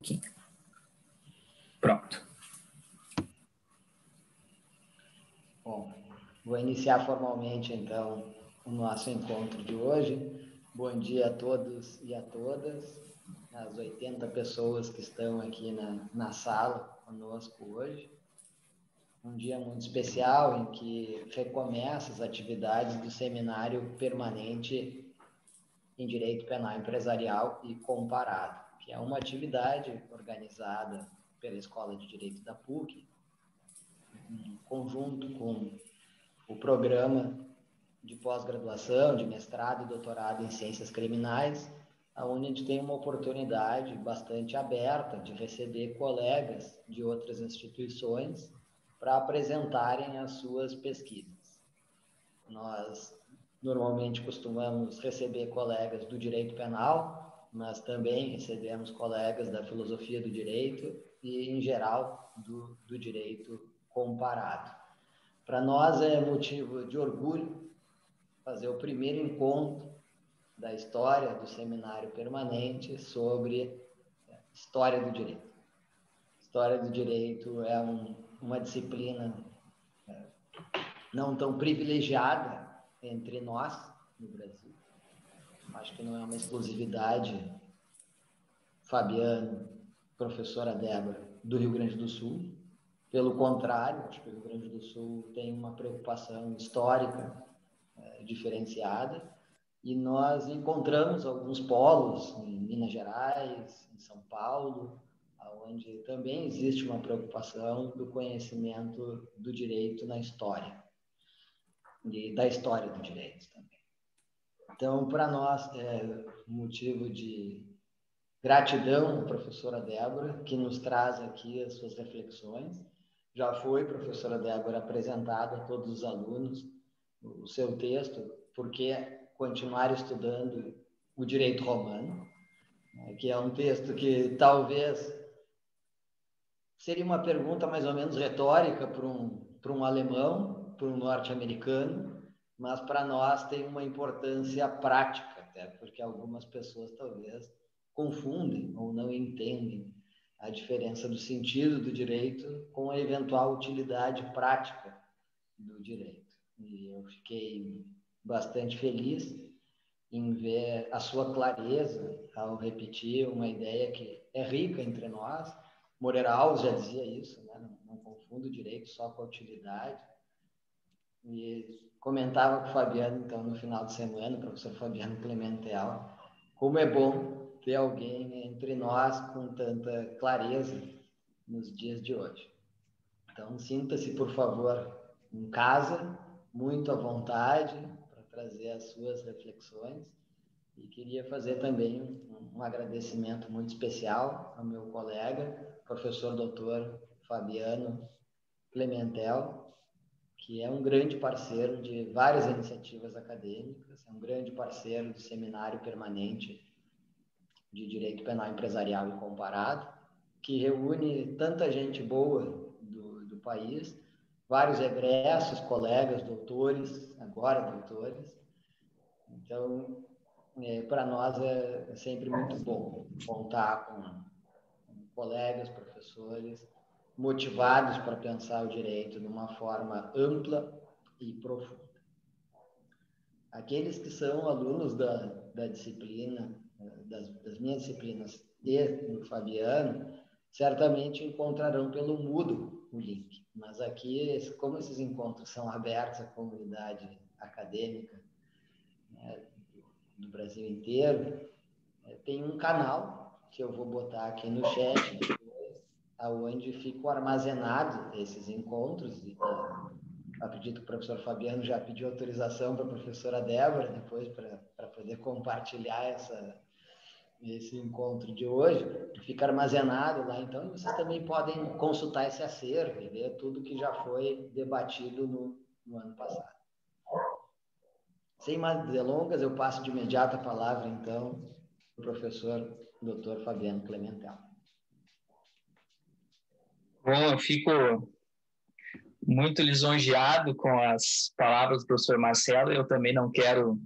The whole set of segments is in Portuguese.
Aqui. Pronto. Bom, vou iniciar formalmente, então, o nosso encontro de hoje. Bom dia a todos e a todas, as 80 pessoas que estão aqui na sala conosco hoje. Um dia muito especial em que recomeça as atividades do Seminário Permanente em Direito Penal Empresarial e Comparado, que é uma atividade organizada pela Escola de Direito da PUC, em conjunto com o programa de pós-graduação, de mestrado e doutorado em Ciências Criminais, onde a gente tem uma oportunidade bastante aberta de receber colegas de outras instituições para apresentarem as suas pesquisas. Nós normalmente costumamos receber colegas do direito penal, mas também recebemos colegas da filosofia do direito e, em geral, do direito comparado. Para nós é motivo de orgulho fazer o primeiro encontro da história do Seminário Permanente sobre História do Direito. História do Direito é uma disciplina não tão privilegiada entre nós no Brasil. Acho que não é uma exclusividade. Fabiano, professora Débora, do Rio Grande do Sul. Pelo contrário, acho que o Rio Grande do Sul tem uma preocupação histórica diferenciada, e nós encontramos alguns polos em Minas Gerais, em São Paulo, onde também existe uma preocupação do conhecimento do direito na história, e da história do direito também. Então, para nós, é motivo de gratidão à professora Débora, que nos traz aqui as suas reflexões. Já foi, professora Débora, apresentado a todos os alunos o seu texto, Por que continuar estudando o direito romano, que é um texto que talvez seria uma pergunta mais ou menos retórica para um alemão, para um norte-americano, mas para nós tem uma importância prática, até porque algumas pessoas talvez confundem ou não entendem a diferença do sentido do direito com a eventual utilidade prática do direito. E eu fiquei bastante feliz em ver a sua clareza ao repetir uma ideia que é rica entre nós. Moreira Alves já dizia isso, né? Não confunda o direito só com a utilidade. E comentava com o Fabiano, então, no final de semana, o professor Fabiano Clementel, como é bom ter alguém entre nós com tanta clareza nos dias de hoje. Então, sinta-se, por favor, em casa, muito à vontade para trazer as suas reflexões. E queria fazer também um agradecimento muito especial ao meu colega, professor doutor Fabiano Clementel, que é um grande parceiro de várias iniciativas acadêmicas, é um grande parceiro do Seminário Permanente de Direito Penal Empresarial e Comparado, que reúne tanta gente boa do país, vários egressos, colegas, doutores, agora doutores. Então, para nós é sempre muito bom contar com colegas, professores, motivados para pensar o direito de uma forma ampla e profunda. Aqueles que são alunos da disciplina, das minhas disciplinas e do Fabiano, certamente encontrarão pelo Moodle o link. Mas aqui, como esses encontros são abertos à comunidade acadêmica, né, do Brasil inteiro, tem um canal que eu vou botar aqui no chat depois, onde ficam armazenados esses encontros. E acredito que o professor Fabiano já pediu autorização para a professora Débora depois para poder compartilhar esse encontro de hoje. Fica armazenado lá, então, e vocês também podem consultar esse acervo e ver tudo que já foi debatido no ano passado. Sem mais delongas, eu passo de imediato a palavra, então, para o professor Dr. Fabiano Clementel. Bom, eu fico muito lisonjeado com as palavras do professor Marcelo. Eu também não quero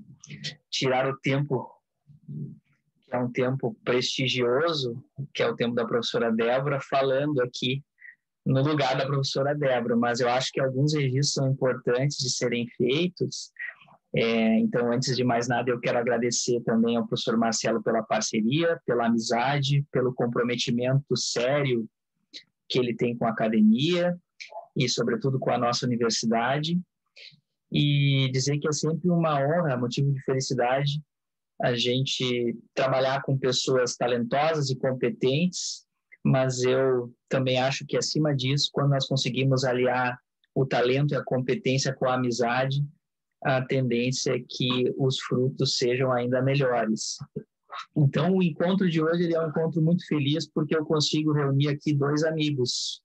tirar o tempo que é um tempo prestigioso, que é o tempo da professora Débora, falando aqui no lugar da professora Débora, mas eu acho que alguns registros são importantes de serem feitos. Então, antes de mais nada, eu quero agradecer também ao professor Marcelo pela parceria, pela amizade, pelo comprometimento sério que ele tem com a academia e, sobretudo, com a nossa universidade. E dizer que é sempre uma honra, motivo de felicidade, a gente trabalhar com pessoas talentosas e competentes, mas eu também acho que, acima disso, quando nós conseguimos aliar o talento e a competência com a amizade, a tendência é que os frutos sejam ainda melhores. Então, o encontro de hoje ele é um encontro muito feliz, porque eu consigo reunir aqui dois amigos,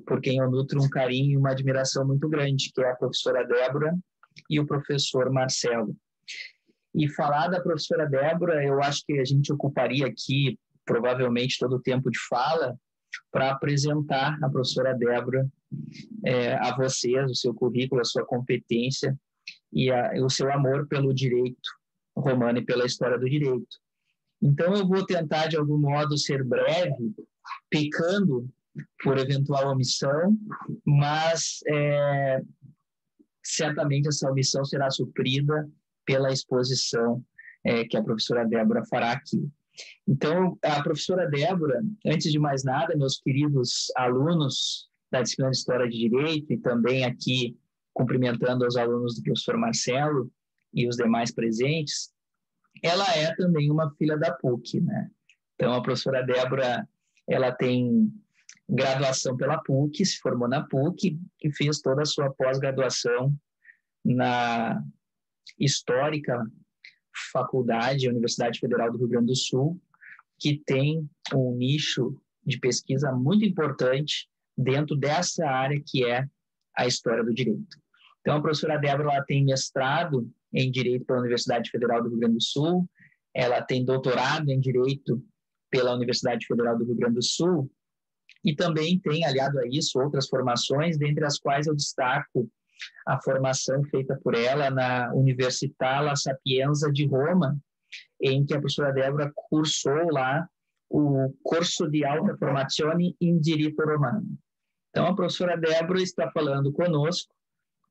por quem eu nutro um carinho e uma admiração muito grande, que é a professora Débora e o professor Marcelo. E falar da professora Débora, eu acho que a gente ocuparia aqui, provavelmente, todo o tempo de fala, para apresentar a professora Débora a vocês, o seu currículo, a sua competência e o seu amor pelo direito romano e pela história do direito. Então, eu vou tentar, de algum modo, ser breve, pecando por eventual omissão, mas certamente essa omissão será suprida pela exposição que a professora Débora fará aqui. Então, a professora Débora, antes de mais nada, meus queridos alunos da disciplina de História de Direito, e também aqui cumprimentando os alunos do professor Marcelo e os demais presentes, ela é também uma filha da PUC, né? Então, a professora Débora, ela tem graduação pela PUC, se formou na PUC e fez toda a sua pós-graduação na histórica faculdade, Universidade Federal do Rio Grande do Sul, que tem um nicho de pesquisa muito importante dentro dessa área que é a história do direito. Então, a professora Débora ela tem mestrado em Direito pela Universidade Federal do Rio Grande do Sul, ela tem doutorado em Direito pela Universidade Federal do Rio Grande do Sul e também tem, aliado a isso, outras formações, dentre as quais eu destaco a formação feita por ela na Università La Sapienza de Roma, em que a professora Débora cursou lá o curso de alta formazione in diritto romano. Então, a professora Débora está falando conosco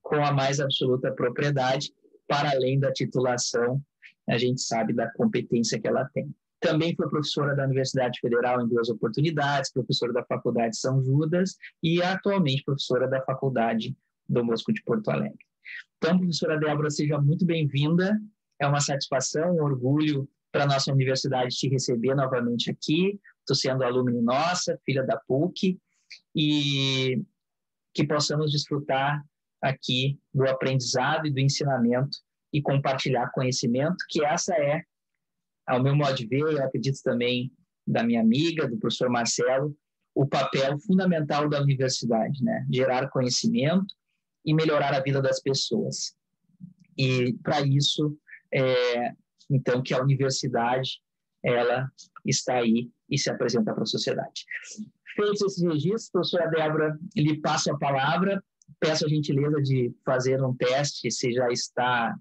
com a mais absoluta propriedade, para além da titulação, a gente sabe da competência que ela tem. Também foi professora da Universidade Federal em 2 oportunidades, professora da Faculdade São Judas e atualmente professora da Faculdade Dom Bosco de Porto Alegre. Então, professora Débora, seja muito bem-vinda. É uma satisfação, um orgulho para a nossa universidade te receber novamente aqui. Estou sendo alumna nossa, filha da PUC, e que possamos desfrutar aqui do aprendizado e do ensinamento e compartilhar conhecimento, que essa é, ao meu modo de ver, eu acredito também da minha amiga, do professor Marcelo, o papel fundamental da universidade, né? Gerar conhecimento e melhorar a vida das pessoas. E, para isso, então, que a universidade, ela está aí e se apresenta para a sociedade. Feitos esses registros, professora Débora, lhe passo a palavra, peço a gentileza de fazer um teste se já está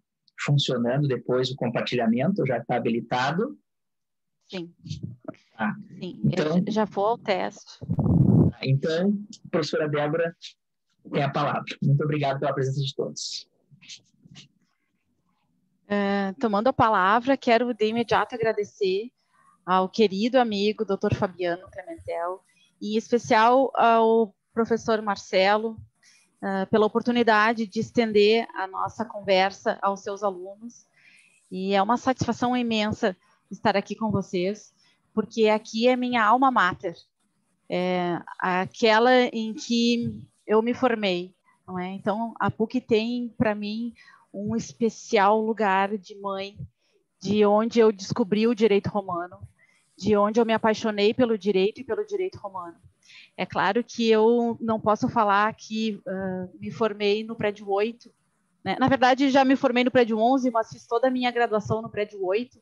funcionando depois do compartilhamento, já está habilitado. Sim. Ah, sim, então, já vou ao teste. Então, professora Débora, tem a palavra. Muito obrigado pela presença de todos. Tomando a palavra, quero de imediato agradecer ao querido amigo Dr. Fabiano Clementel, e em especial ao professor Marcelo, pela oportunidade de estender a nossa conversa aos seus alunos. E é uma satisfação imensa estar aqui com vocês, porque aqui é minha alma mater, aquela em que eu me formei, não é? Então, a PUC tem, para mim, um especial lugar de mãe, de onde eu descobri o direito romano, de onde eu me apaixonei pelo direito e pelo direito romano. É claro que eu não posso falar que me formei no prédio 8, né? Na verdade, já me formei no prédio 11, mas fiz toda a minha graduação no prédio 8.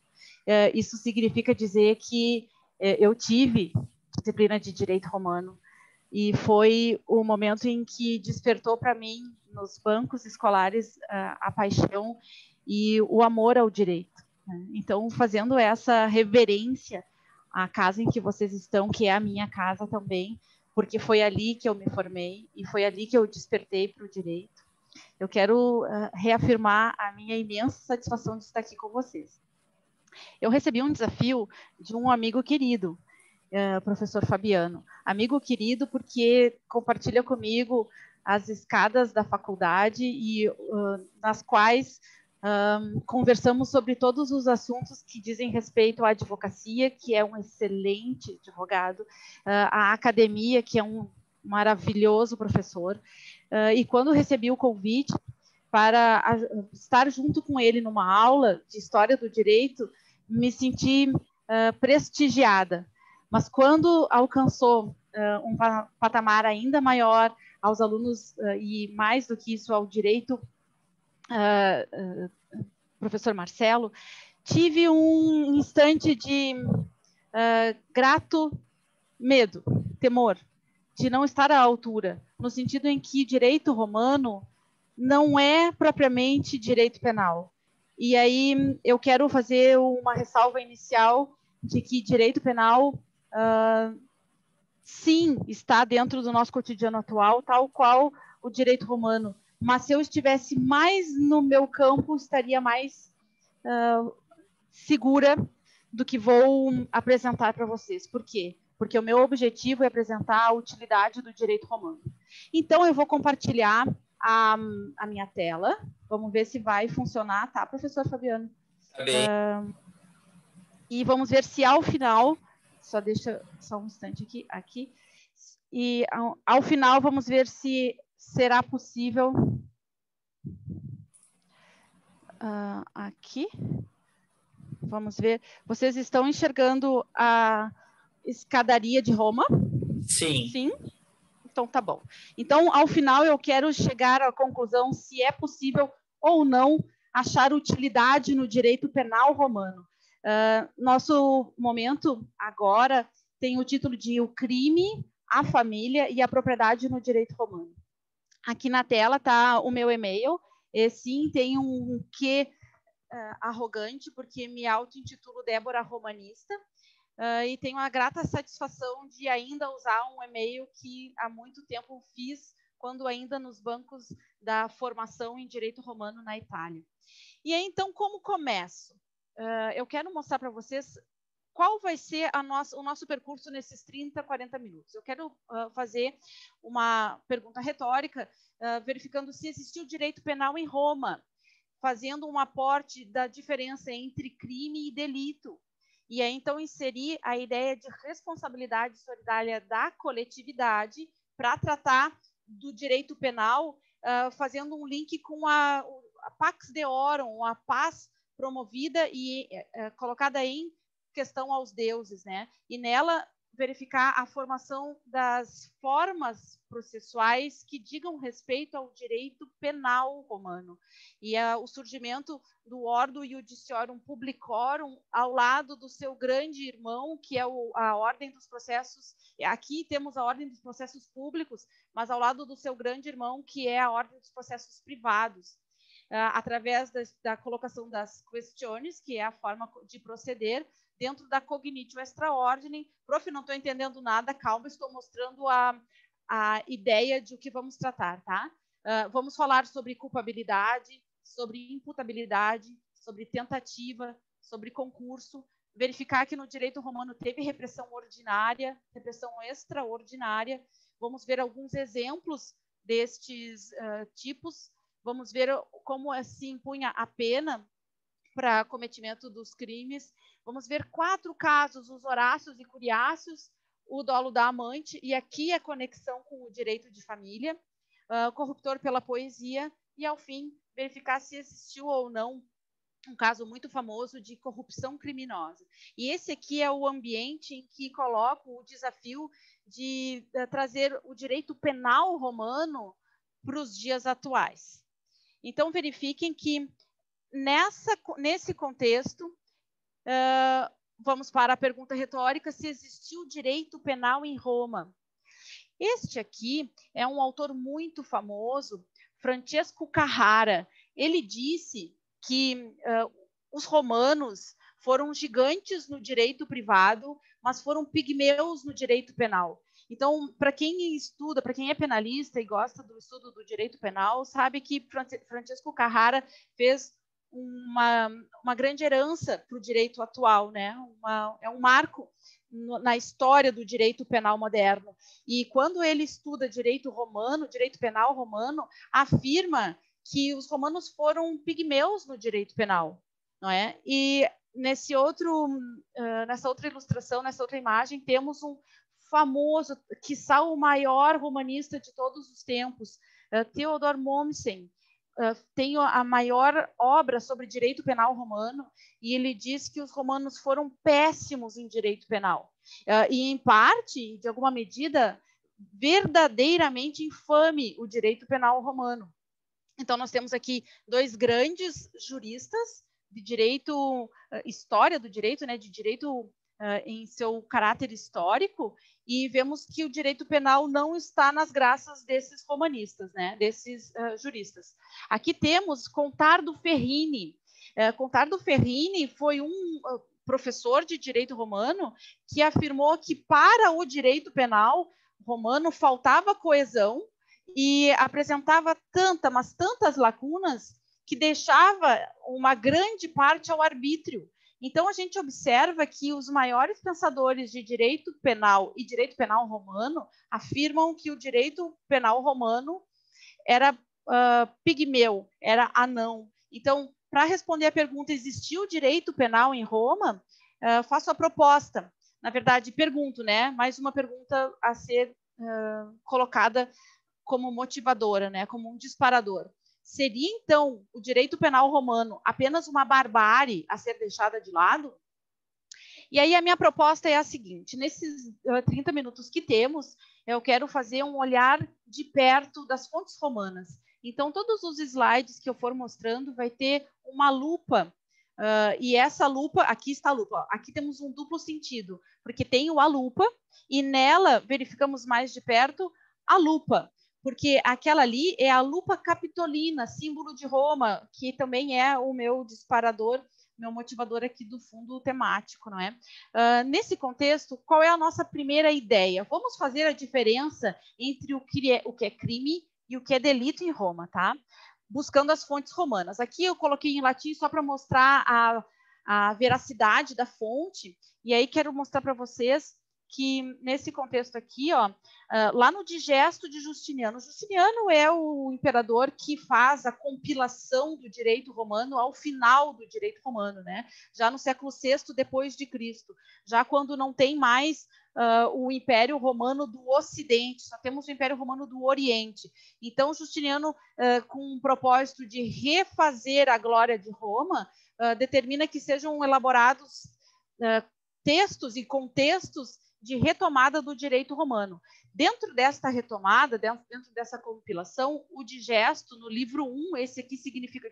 Isso significa dizer que eu tive disciplina de direito romano, e foi o momento em que despertou para mim, nos bancos escolares, a paixão e o amor ao direito. né? Então, fazendo essa reverência à casa em que vocês estão, que é a minha casa também, porque foi ali que eu me formei e foi ali que eu despertei para o direito. Eu quero reafirmar a minha imensa satisfação de estar aqui com vocês. Eu recebi um desafio de um amigo querido, professor Fabiano. Amigo querido porque compartilha comigo as escadas da faculdade e nas quais conversamos sobre todos os assuntos que dizem respeito à advocacia, que é um excelente advogado, à academia, que é um maravilhoso professor. E quando recebi o convite para estar junto com ele numa aula de História do Direito, me senti prestigiada. Mas quando alcançou um patamar ainda maior aos alunos e mais do que isso ao direito, professor Marcelo, tive um instante de grato medo, temor, de não estar à altura, no sentido em que direito romano não é propriamente direito penal. E aí eu quero fazer uma ressalva inicial de que direito penal, sim, está dentro do nosso cotidiano atual, tal qual o direito romano. Mas se eu estivesse mais no meu campo, estaria mais segura do que vou apresentar para vocês. Por quê? Porque o meu objetivo é apresentar a utilidade do direito romano. Então, eu vou compartilhar a minha tela. Vamos ver se vai funcionar, tá, professor Fabiano? Tá bem. E vamos ver se ao final... Só deixa só um instante aqui. E ao final, vamos ver se será possível... aqui... Vamos ver. Vocês estão enxergando a escadaria de Roma? Sim. Sim? Então, tá bom. Então, ao final, eu quero chegar à conclusão se é possível ou não achar utilidade no direito penal romano. Nosso momento agora tem o título de O Crime, a Família e a Propriedade no Direito Romano. Aqui na tela está o meu e-mail. E sim, tem um quê arrogante, porque me auto-intitulo Débora Romanista, e tenho a grata satisfação de ainda usar um e-mail que há muito tempo fiz, quando ainda nos bancos da formação em Direito Romano na Itália. E aí, então, como começo? Eu quero mostrar para vocês qual vai ser o nosso percurso nesses 30, 40 minutos. Eu quero fazer uma pergunta retórica, verificando se existiu direito penal em Roma, fazendo um aporte da diferença entre crime e delito. E aí, então, inserir a ideia de responsabilidade solidária da coletividade para tratar do direito penal, fazendo um link com a Pax Deorum, a paz promovida e colocada em questão aos deuses, né? E nela verificar a formação das formas processuais que digam respeito ao direito penal romano. E o surgimento do Ordo Iudiciorum Publicorum ao lado do seu grande irmão, que é a Ordem dos Processos. Aqui temos a Ordem dos Processos Públicos, mas ao lado do seu grande irmão, que é a Ordem dos Processos Privados. Através da colocação das questiones, que é a forma de proceder, dentro da cognitio extra ordinem. Prof, não estou entendendo nada, calma, estou mostrando a ideia de o que vamos tratar, tá? Vamos falar sobre culpabilidade, sobre imputabilidade, sobre tentativa, sobre concurso, verificar que no direito romano teve repressão ordinária, repressão extraordinária. Vamos ver alguns exemplos destes tipos. Vamos ver como se impunha a pena para cometimento dos crimes. Vamos ver 4 casos, os Horácios e Curiáceos, o dolo da amante, e aqui a conexão com o direito de família, corruptor pela poesia, e, ao fim, verificar se existiu ou não um caso muito famoso de corrupção criminosa. E esse aqui é o ambiente em que coloco o desafio de trazer o direito penal romano para os dias atuais. Então, verifiquem que, nesse contexto, vamos para a pergunta retórica, se existiu direito penal em Roma. Este aqui é um autor muito famoso, Francesco Carrara. Ele disse que os romanos foram gigantes no direito privado, mas foram pigmeus no direito penal. Então, para quem estuda, para quem é penalista e gosta do estudo do direito penal, sabe que Francesco Carrara fez uma grande herança para o direito atual, né? É um marco na história do direito penal moderno. E quando ele estuda direito romano, direito penal romano, afirma que os romanos foram pigmeus no direito penal, não é? E nessa outra ilustração, nessa outra imagem, temos um famoso, quiçá o maior romanista de todos os tempos, Theodor Mommsen. Tem a maior obra sobre direito penal romano, e ele diz que os romanos foram péssimos em direito penal. E, em parte, de alguma medida, verdadeiramente infame o direito penal romano. Então, nós temos aqui dois grandes juristas de direito, história do direito, né, de direito em seu caráter histórico, e vemos que o direito penal não está nas graças desses romanistas, né, desses juristas. Aqui temos Contardo Ferrini. Contardo Ferrini foi um professor de direito romano que afirmou que para o direito penal romano faltava coesão e apresentava mas tantas lacunas que deixava uma grande parte ao arbítrio. Então, a gente observa que os maiores pensadores de direito penal e direito penal romano afirmam que o direito penal romano era pigmeu, era anão. Então, para responder a pergunta, existiu o direito penal em Roma? Faço a proposta. Na verdade, pergunto, né? Mais uma pergunta a ser colocada como motivadora, né? Como um disparador. Seria, então, o direito penal romano apenas uma barbárie a ser deixada de lado? E aí a minha proposta é a seguinte: nesses 30 minutos que temos, eu quero fazer um olhar de perto das fontes romanas. Então, todos os slides que eu for mostrando vai ter uma lupa, e essa lupa, aqui está a lupa, aqui temos um duplo sentido, porque tem a lupa, e nela verificamos mais de perto a lupa, porque aquela ali é a lupa capitolina, símbolo de Roma, que também é o meu disparador, meu motivador aqui do fundo temático, não é? Nesse contexto, qual é a nossa primeira ideia? Vamos fazer a diferença entre o que é crime e o que é delito em Roma, tá? Buscando as fontes romanas. Aqui eu coloquei em latim só para mostrar a veracidade da fonte, e aí quero mostrar para vocês que nesse contexto aqui, ó, lá no Digesto de Justiniano. Justiniano é o imperador que faz a compilação do direito romano ao final do direito romano, né? Já no século VI depois de Cristo, já quando não tem mais o Império Romano do Ocidente, só temos o Império Romano do Oriente. Então, Justiniano, com o propósito de refazer a glória de Roma, determina que sejam elaborados textos e contextos de retomada do direito romano. Dentro desta retomada, dentro dessa compilação, o Digesto, no livro 1, esse aqui significa,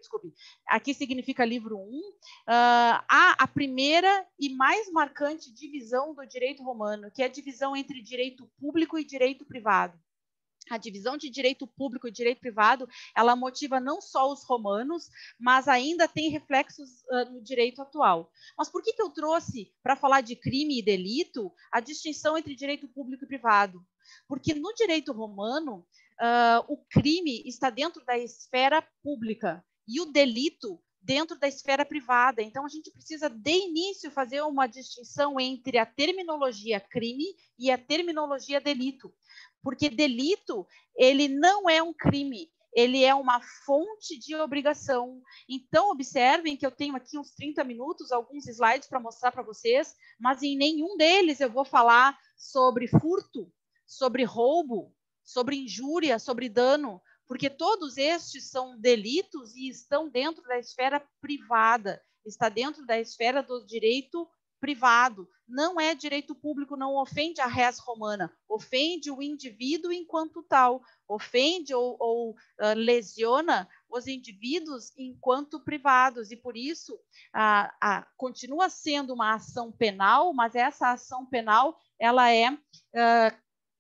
aqui significa livro 1, há a primeira e mais marcante divisão do direito romano, que é a divisão entre direito público e direito privado. A divisão de direito público e direito privado, ela motiva não só os romanos, mas ainda tem reflexos no direito atual. Mas por que eu trouxe, para falar de crime e delito, a distinção entre direito público e privado? Porque no direito romano, o crime está dentro da esfera pública e o delito dentro da esfera privada. Então, a gente precisa, de início, fazer uma distinção entre a terminologia crime e a terminologia delito. Porque delito, ele não é um crime, ele é uma fonte de obrigação. Então, observem que eu tenho aqui uns 30 minutos, alguns slides para mostrar para vocês, mas em nenhum deles eu vou falar sobre furto, sobre roubo, sobre injúria, sobre dano, porque todos estes são delitos e estão dentro da esfera privada, está dentro da esfera do direito privado. Não é direito público, não ofende a res romana, ofende o indivíduo enquanto tal, ofende ou lesiona os indivíduos enquanto privados, e por isso continua sendo uma ação penal, mas essa ação penal ela é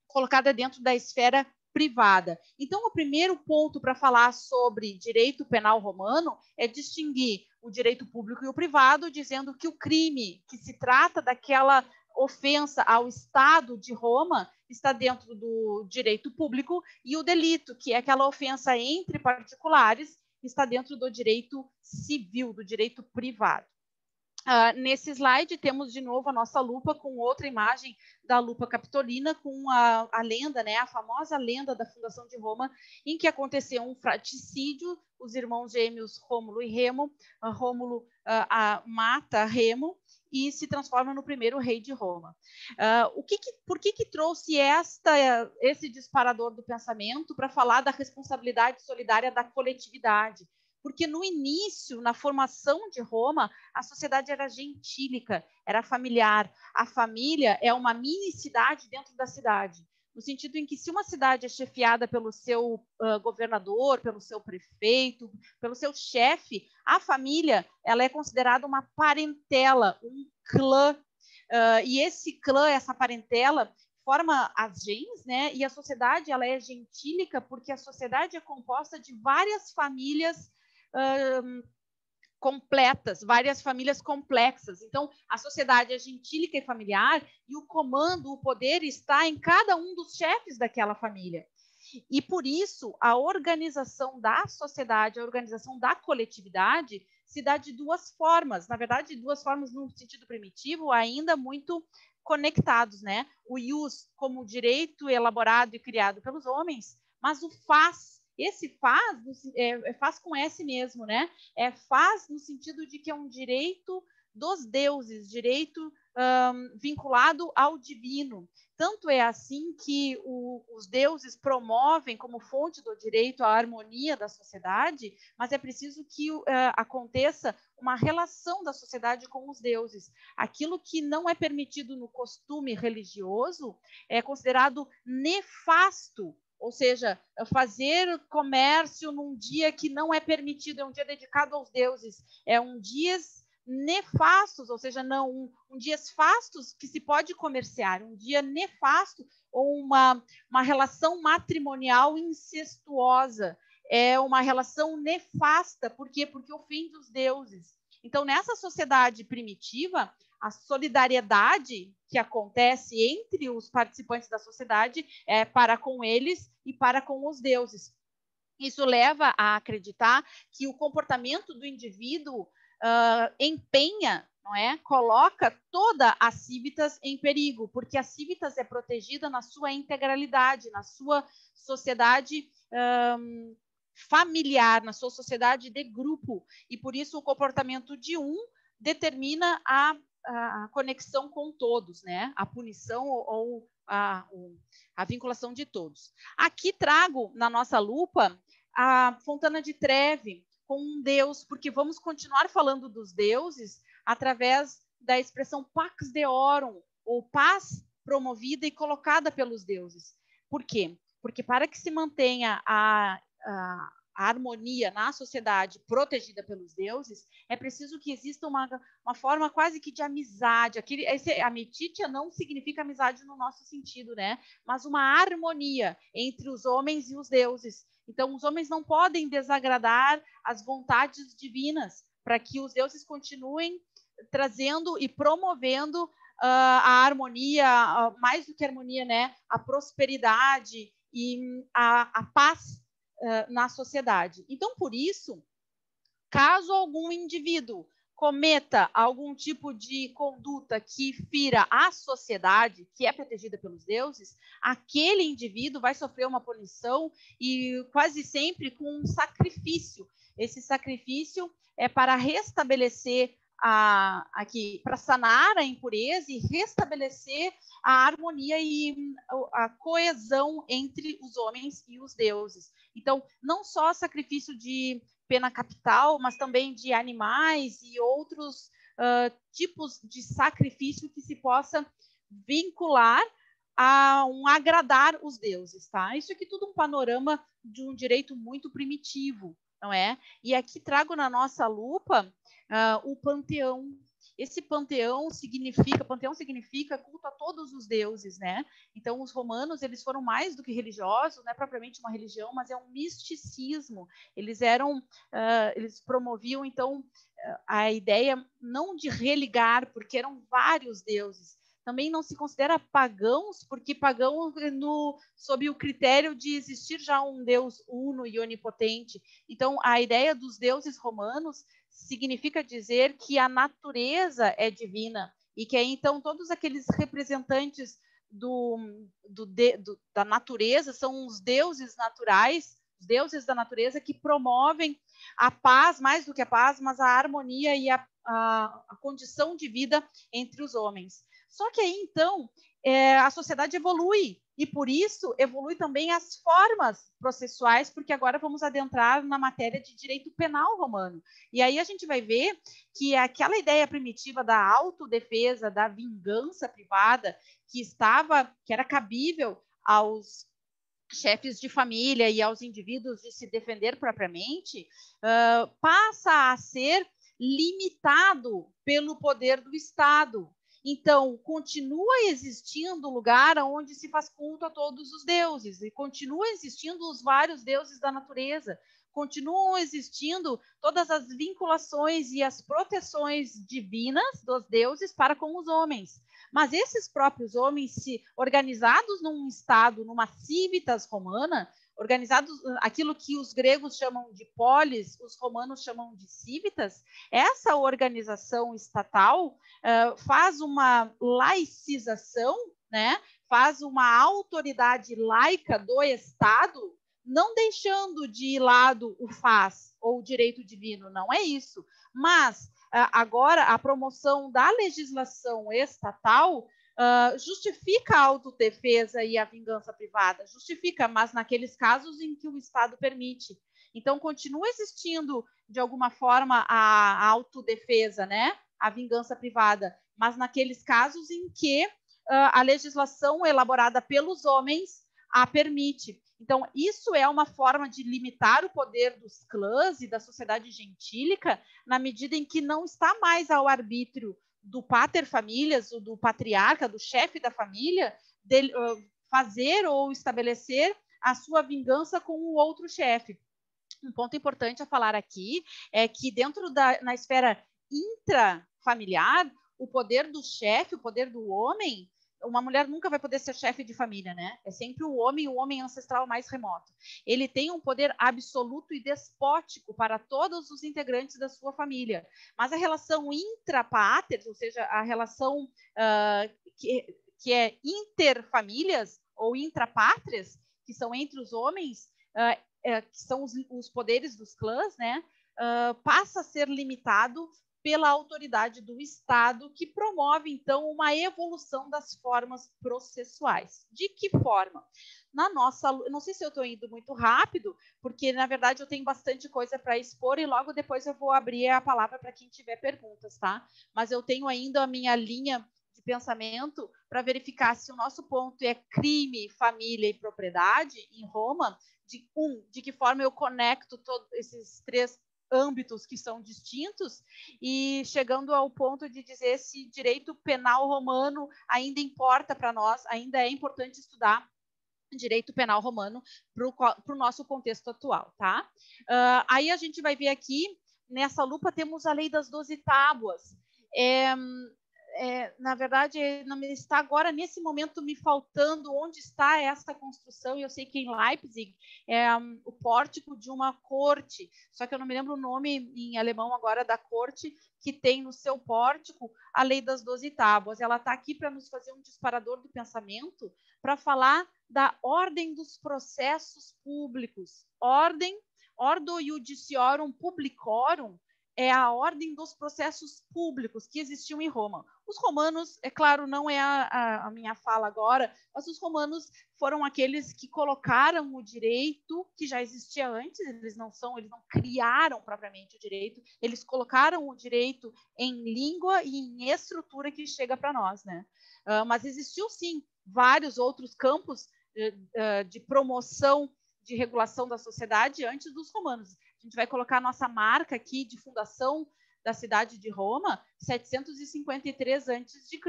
colocada dentro da esfera privada. Então, o primeiro ponto para falar sobre direito penal romano é distinguir o direito público e o privado, dizendo que o crime que se trata daquela ofensa ao Estado de Roma está dentro do direito público e o delito, que é aquela ofensa entre particulares, está dentro do direito civil, do direito privado. Nesse slide temos de novo a nossa lupa com outra imagem da lupa capitolina, com a lenda, né, a famosa lenda da fundação de Roma, em que aconteceu um fratricídio, os irmãos gêmeos Rômulo e Remo, Rômulo mata Remo e se transforma no primeiro rei de Roma. Por que trouxe esse disparador do pensamento para falar da responsabilidade solidária da coletividade? Porque no início, na formação de Roma, a sociedade era gentílica, era familiar. A família é uma mini-cidade dentro da cidade, no sentido em que se uma cidade é chefiada pelo seu governador, pelo seu prefeito, pelo seu chefe, a família ela é considerada uma parentela, um clã. E esse clã, essa parentela, forma as gens, né? E a sociedade ela é gentílica porque a sociedade é composta de várias famílias completas, várias famílias complexas. Então, a sociedade é gentílica e familiar e o comando, o poder está em cada um dos chefes daquela família. E, por isso, a organização da sociedade, a organização da coletividade se dá de duas formas. Na verdade, duas formas no sentido primitivo, ainda muito conectados, né? O ius como direito elaborado e criado pelos homens, mas o faz. Esse faz faz com S mesmo, né? Faz no sentido de que é um direito dos deuses, direito vinculado ao divino. Tanto é assim que os deuses promovem como fonte do direito a harmonia da sociedade, mas é preciso que aconteça uma relação da sociedade com os deuses. Aquilo que não é permitido no costume religioso é considerado nefasto. Ou seja, fazer comércio num dia que não é permitido, é um dia dedicado aos deuses, é um dia nefastos, ou seja, não um dias fastos que se pode comerciar, um dia nefasto ou uma relação matrimonial incestuosa, é uma relação nefasta. Por quê? Porque ofende os deuses. Então, nessa sociedade primitiva, a solidariedade que acontece entre os participantes da sociedade é para com eles e para com os deuses. Isso leva a acreditar que o comportamento do indivíduo empenha, não é? Coloca toda a civitas em perigo, porque a civitas é protegida na sua integralidade, na sua sociedade familiar, na sua sociedade de grupo, e por isso o comportamento de um determina a conexão com todos, né? A punição ou a vinculação de todos. Aqui trago na nossa lupa a Fontana de Trevi com um deus, porque vamos continuar falando dos deuses através da expressão pax deorum, ou paz promovida e colocada pelos deuses. Por quê? Porque para que se mantenha a harmonia na sociedade protegida pelos deuses, é preciso que exista uma forma quase que de amizade. Amititia não significa amizade no nosso sentido, né? Mas uma harmonia entre os homens e os deuses. Então, os homens não podem desagradar as vontades divinas para que os deuses continuem trazendo e promovendo a harmonia, mais do que harmonia, né? A prosperidade e a paz na sociedade. Então, por isso, caso algum indivíduo cometa algum tipo de conduta que fira a sociedade, que é protegida pelos deuses, aquele indivíduo vai sofrer uma punição e quase sempre com um sacrifício. Esse sacrifício é para restabelecer para sanar a impureza e restabelecer a harmonia e a coesão entre os homens e os deuses. Então, não só sacrifício de pena capital, mas também de animais e outros tipos de sacrifício que se possa vincular a agradar os deuses, tá? Isso aqui tudo um panorama de um direito muito primitivo, não é? E aqui trago na nossa lupa o panteão. esse panteão significa culto a todos os deuses, né? Então, os romanos, eles foram mais do que religiosos, não é propriamente uma religião, mas é um misticismo. Eles promoviam, então, a ideia não de religar, porque eram vários deuses. Também não se considera pagãos, porque pagão sob o critério de existir já um Deus uno e onipotente. Então, a ideia dos deuses romanos significa dizer que a natureza é divina e que aí, então, todos aqueles representantes da natureza são os deuses naturais, os deuses da natureza que promovem a paz, mais do que a paz, mas a harmonia e a condição de vida entre os homens. Só que aí, então, a sociedade evolui, e por isso evolui também as formas processuais, porque agora vamos adentrar na matéria de direito penal romano. E aí a gente vai ver que aquela ideia primitiva da autodefesa, da vingança privada, que era cabível aos chefes de família e aos indivíduos de se defender propriamente, passa a ser limitado pelo poder do Estado. Então, continua existindo o lugar onde se faz culto a todos os deuses, e continua existindo os vários deuses da natureza, continuam existindo todas as vinculações e as proteções divinas dos deuses para com os homens. Mas esses próprios homens, se organizados num Estado, numa civitas romana, organizados, aquilo que os gregos chamam de polis, os romanos chamam de civitas, essa organização estatal faz uma laicização, né? Faz uma autoridade laica do Estado, não deixando de lado o faz ou o direito divino, não é isso. Mas agora a promoção da legislação estatal justifica a autodefesa e a vingança privada, justifica, mas naqueles casos em que o Estado permite. Então, continua existindo, de alguma forma, a autodefesa, né? A vingança privada, mas naqueles casos em que a legislação elaborada pelos homens a permite. Então, isso é uma forma de limitar o poder dos clãs e da sociedade gentílica, na medida em que não está mais ao arbítrio do pater familias, do patriarca, do chefe da família, fazer ou estabelecer a sua vingança com o outro chefe. Um ponto importante a falar aqui é que na esfera intrafamiliar, o poder do chefe, o poder do homem, uma mulher nunca vai poder ser chefe de família, né? É sempre o homem ancestral mais remoto. Ele tem um poder absoluto e despótico para todos os integrantes da sua família. Mas a relação intrapater, ou seja, a relação que é interfamílias ou intrapátrias, que são entre os homens, que são os poderes dos clãs, né? Passa a ser limitado pela autoridade do Estado, que promove, então, uma evolução das formas processuais. De que forma? Não sei se eu estou indo muito rápido, porque, na verdade, eu tenho bastante coisa para expor e logo depois eu vou abrir a palavra para quem tiver perguntas, tá? Mas eu tenho ainda a minha linha de pensamento para verificar se o nosso ponto é crime, família e propriedade em Roma, de que forma eu conecto todos esses três âmbitos que são distintos, e chegando ao ponto de dizer se direito penal romano ainda importa para nós, ainda é importante estudar direito penal romano para o nosso contexto atual, tá? Aí a gente vai ver aqui, nessa lupa temos a lei das 12 tábuas. Na verdade, não está agora, nesse momento, me faltando onde está essa construção, e eu sei que em Leipzig é o pórtico de uma corte, só que eu não me lembro o nome em alemão agora da corte, que tem no seu pórtico a lei das 12 tábuas. Ela está aqui para nos fazer um disparador do pensamento, para falar da ordem dos processos públicos. Ordo Iudiciorum Publicorum, é a ordem dos processos públicos que existiam em Roma. Os romanos, é claro, não é a minha fala agora, mas os romanos foram aqueles que colocaram o direito que já existia antes, eles não criaram propriamente o direito, eles colocaram o direito em língua e em estrutura que chega para nós, né? Mas existiu, sim, vários outros campos de promoção, de regulação da sociedade antes dos romanos. A gente vai colocar a nossa marca aqui de fundação da cidade de Roma, 753 a.C.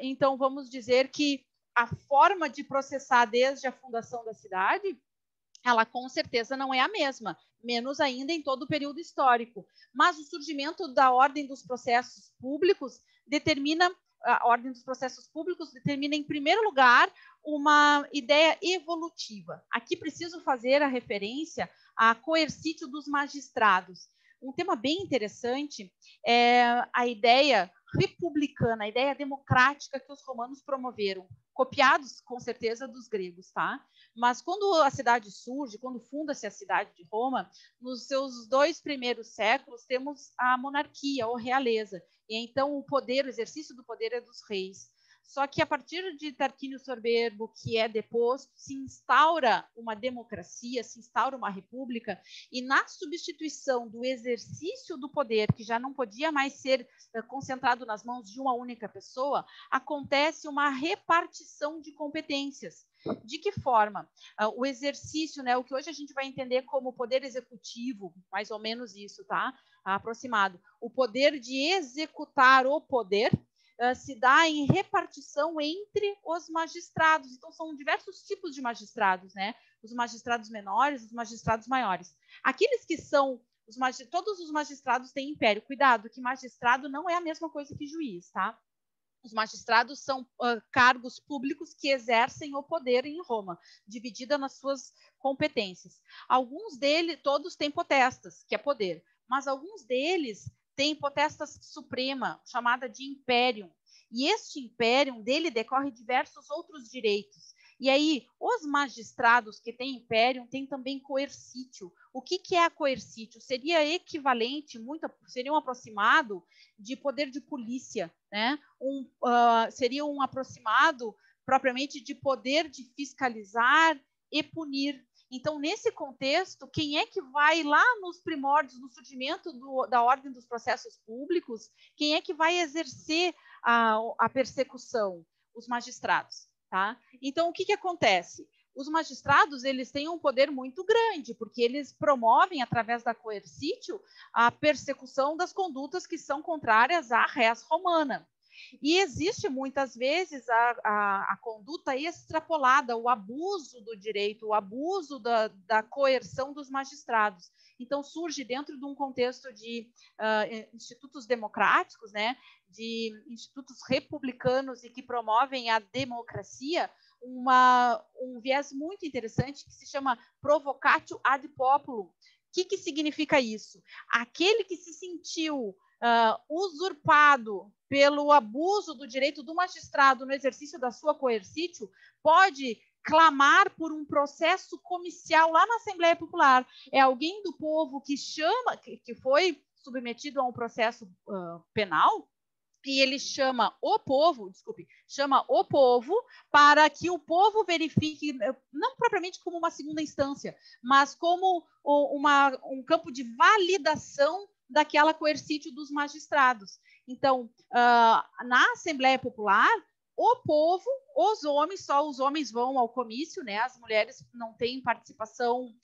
Então, vamos dizer que a forma de processar desde a fundação da cidade, ela com certeza não é a mesma, menos ainda em todo o período histórico. Mas o surgimento da ordem dos processos públicos determina, em primeiro lugar, uma ideia evolutiva. Aqui preciso fazer a referência à coercítio dos magistrados. Um tema bem interessante é a ideia republicana, a ideia democrática que os romanos promoveram, copiados, com certeza, dos gregos, tá? Mas quando a cidade surge, quando funda-se a cidade de Roma, nos seus 2 primeiros séculos, temos a monarquia, ou realeza, e então o exercício do poder é dos reis. Só que a partir de Tarquínio Soberbo, que é deposto, se instaura uma democracia, se instaura uma república, e na substituição do exercício do poder, que já não podia mais ser concentrado nas mãos de uma única pessoa, acontece uma repartição de competências. De que forma? O exercício, né, o que hoje a gente vai entender como poder executivo, mais ou menos isso, tá? Aproximado. O poder de executar o poder se dá em repartição entre os magistrados. Então, são diversos tipos de magistrados, né? Os magistrados menores, os magistrados maiores. Aqueles que são... todos os magistrados têm império. Cuidado, que magistrado não é a mesma coisa que juiz, tá? Os magistrados são cargos públicos que exercem o poder em Roma, dividida nas suas competências. Alguns deles, todos têm potestas, que é poder, mas alguns deles têm potestas suprema, chamada de imperium. E este imperium, dele decorre diversos outros direitos. E aí, os magistrados que têm imperium têm também coercítio. O que é a coercítio? Seria equivalente, seria um aproximado de poder de polícia, né? Seria um aproximado propriamente de poder de fiscalizar e punir. Então, nesse contexto, quem é que vai lá nos primórdios, no surgimento da ordem dos processos públicos, quem é que vai exercer a persecução? Os magistrados, tá? Então, o que acontece? Os magistrados, eles têm um poder muito grande, porque eles promovem, através da coercítio, a persecução das condutas que são contrárias à res romana. E existe, muitas vezes, a conduta extrapolada, o abuso do direito, o abuso da coerção dos magistrados. Então, surge dentro de um contexto de institutos democráticos, né, de institutos republicanos e que promovem a democracia, um viés muito interessante que se chama provocatio ad populum. O que significa isso? Aquele que se sentiu usurpado pelo abuso do direito do magistrado no exercício da sua coercítio, pode clamar por um processo comicial lá na Assembleia Popular. É alguém do povo que foi submetido a um processo penal, e ele chama o povo para que o povo verifique, não propriamente como uma segunda instância, mas como um campo de validação daquela coercítio dos magistrados. Então, na Assembleia Popular, o povo, só os homens vão ao comício, né? As mulheres não têm participação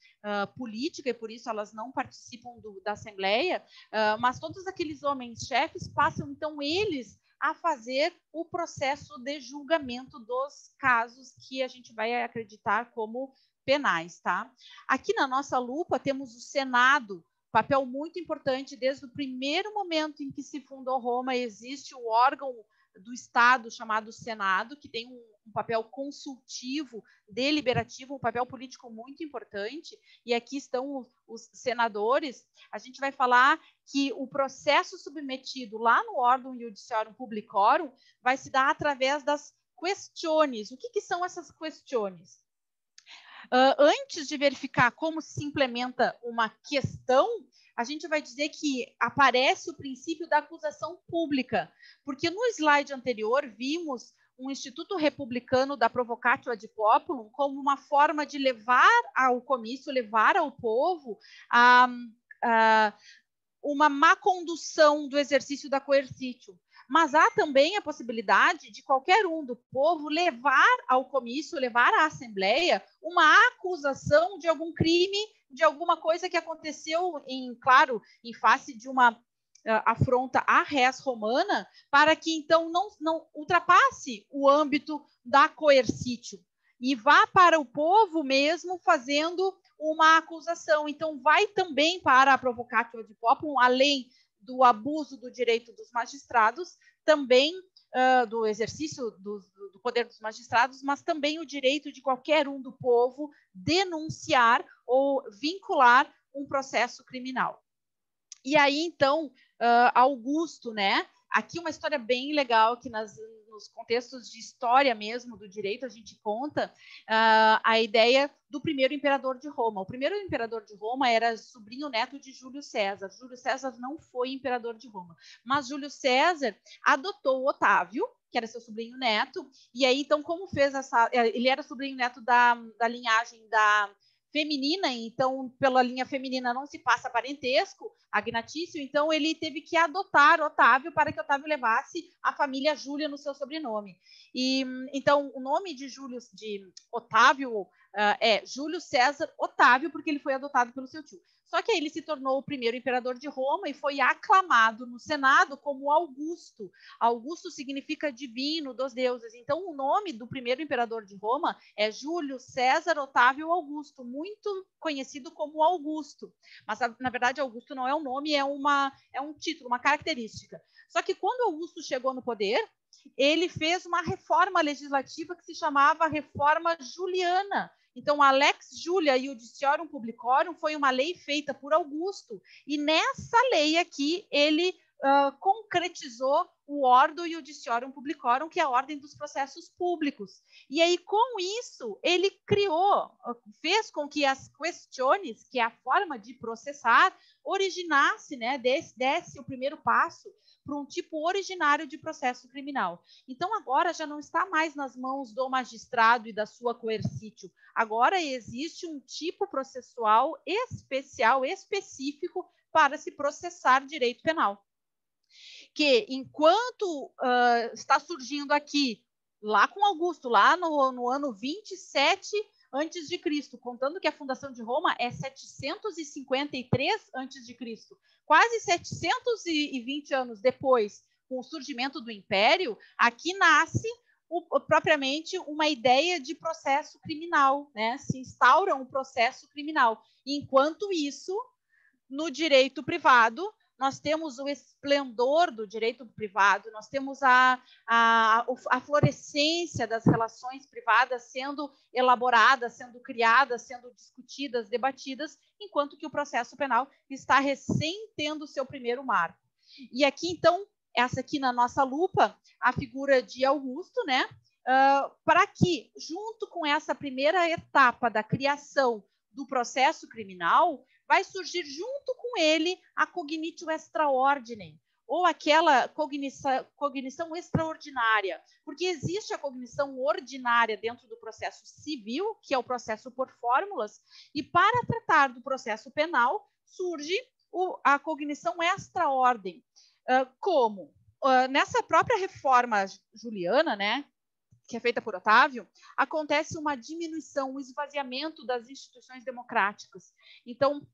política e por isso elas não participam da Assembleia, mas todos aqueles homens chefes passam, então, eles a fazer o processo de julgamento dos casos que a gente vai acreditar como penais, tá? Aqui na nossa lupa temos o Senado, papel muito importante desde o primeiro momento em que se fundou Roma. Existe o órgão do Estado chamado Senado, que tem um papel consultivo, deliberativo, um papel político muito importante, e aqui estão os senadores. A gente vai falar que o processo submetido lá no órgão Iudiciorum Publicorum vai se dar através das questiones. O que são essas questiones? Antes de verificar como se implementa uma questão, a gente vai dizer que aparece o princípio da acusação pública, porque no slide anterior vimos um instituto republicano da provocatio ad populum como uma forma de levar ao comício, levar ao povo uma má condução do exercício da coercítio. Mas há também a possibilidade de qualquer um do povo levar ao comício, levar à Assembleia, uma acusação de algum crime, de alguma coisa que aconteceu, em face de uma afronta à res romana, para que então não ultrapasse o âmbito da coercitio e vá para o povo mesmo fazendo uma acusação. Então, vai também para a provocatio ad populum, além do abuso do direito dos magistrados, também do exercício do poder dos magistrados, mas também o direito de qualquer um do povo denunciar ou vincular um processo criminal. E aí, então, Augusto, né? Aqui uma história bem legal que nos contextos de história mesmo do direito a gente conta a ideia do primeiro imperador de Roma. O primeiro imperador de Roma era sobrinho neto de Júlio César. Júlio César não foi imperador de Roma, mas Júlio César adotou Otávio, que era seu sobrinho neto, e aí então como fez essa... Ele era sobrinho neto da linhagem da feminina, então pela linha feminina não se passa parentesco agnatício, então ele teve que adotar Otávio para que Otávio levasse a família Júlia no seu sobrenome. E então o nome de Otávio é Júlio César Otávio, porque ele foi adotado pelo seu tio. Só que aí ele se tornou o primeiro imperador de Roma e foi aclamado no Senado como Augusto. Augusto significa divino, dos deuses. Então, o nome do primeiro imperador de Roma é Júlio César Otávio Augusto, muito conhecido como Augusto. Mas, na verdade, Augusto não é um nome, é um título, uma característica. Só que quando Augusto chegou no poder, ele fez uma reforma legislativa que se chamava Reforma Juliana. Então, a Lex Julia Iudiciorum Publicorum foi uma lei feita por Augusto. E nessa lei aqui, ele concretizou o Ordo Iudiciorum Publicorum, que é a ordem dos processos públicos. E aí, com isso, ele fez com que as questiones, que é a forma de processar, originasse, né, desse o primeiro passo para um tipo originário de processo criminal. Então, agora já não está mais nas mãos do magistrado e da sua coercitio. Agora existe um tipo processual especial, específico, para se processar direito penal. Que, enquanto está surgindo aqui, lá com Augusto, lá no ano 27 antes de Cristo, contando que a fundação de Roma é 753 antes de Cristo, quase 720 anos depois, com o surgimento do Império, aqui nasce propriamente uma ideia de processo criminal, né? Se instaura um processo criminal. Enquanto isso, no direito privado, nós temos o esplendor do direito privado, nós temos a florescência das relações privadas sendo elaboradas, sendo criadas, sendo discutidas, debatidas, enquanto que o processo penal está recém tendo seu primeiro marco. E aqui, então, essa aqui na nossa lupa, a figura de Augusto, né? Para que, junto com essa primeira etapa da criação do processo criminal, vai surgir junto com ele a cognitio extra ordinem, ou aquela cognição extraordinária, porque existe a cognição ordinária dentro do processo civil, que é o processo por fórmulas, e para tratar do processo penal surge a cognição extra ordem. Como? Nessa própria reforma juliana, né, que é feita por Otávio, acontece uma diminuição, um esvaziamento das instituições democráticas. Então,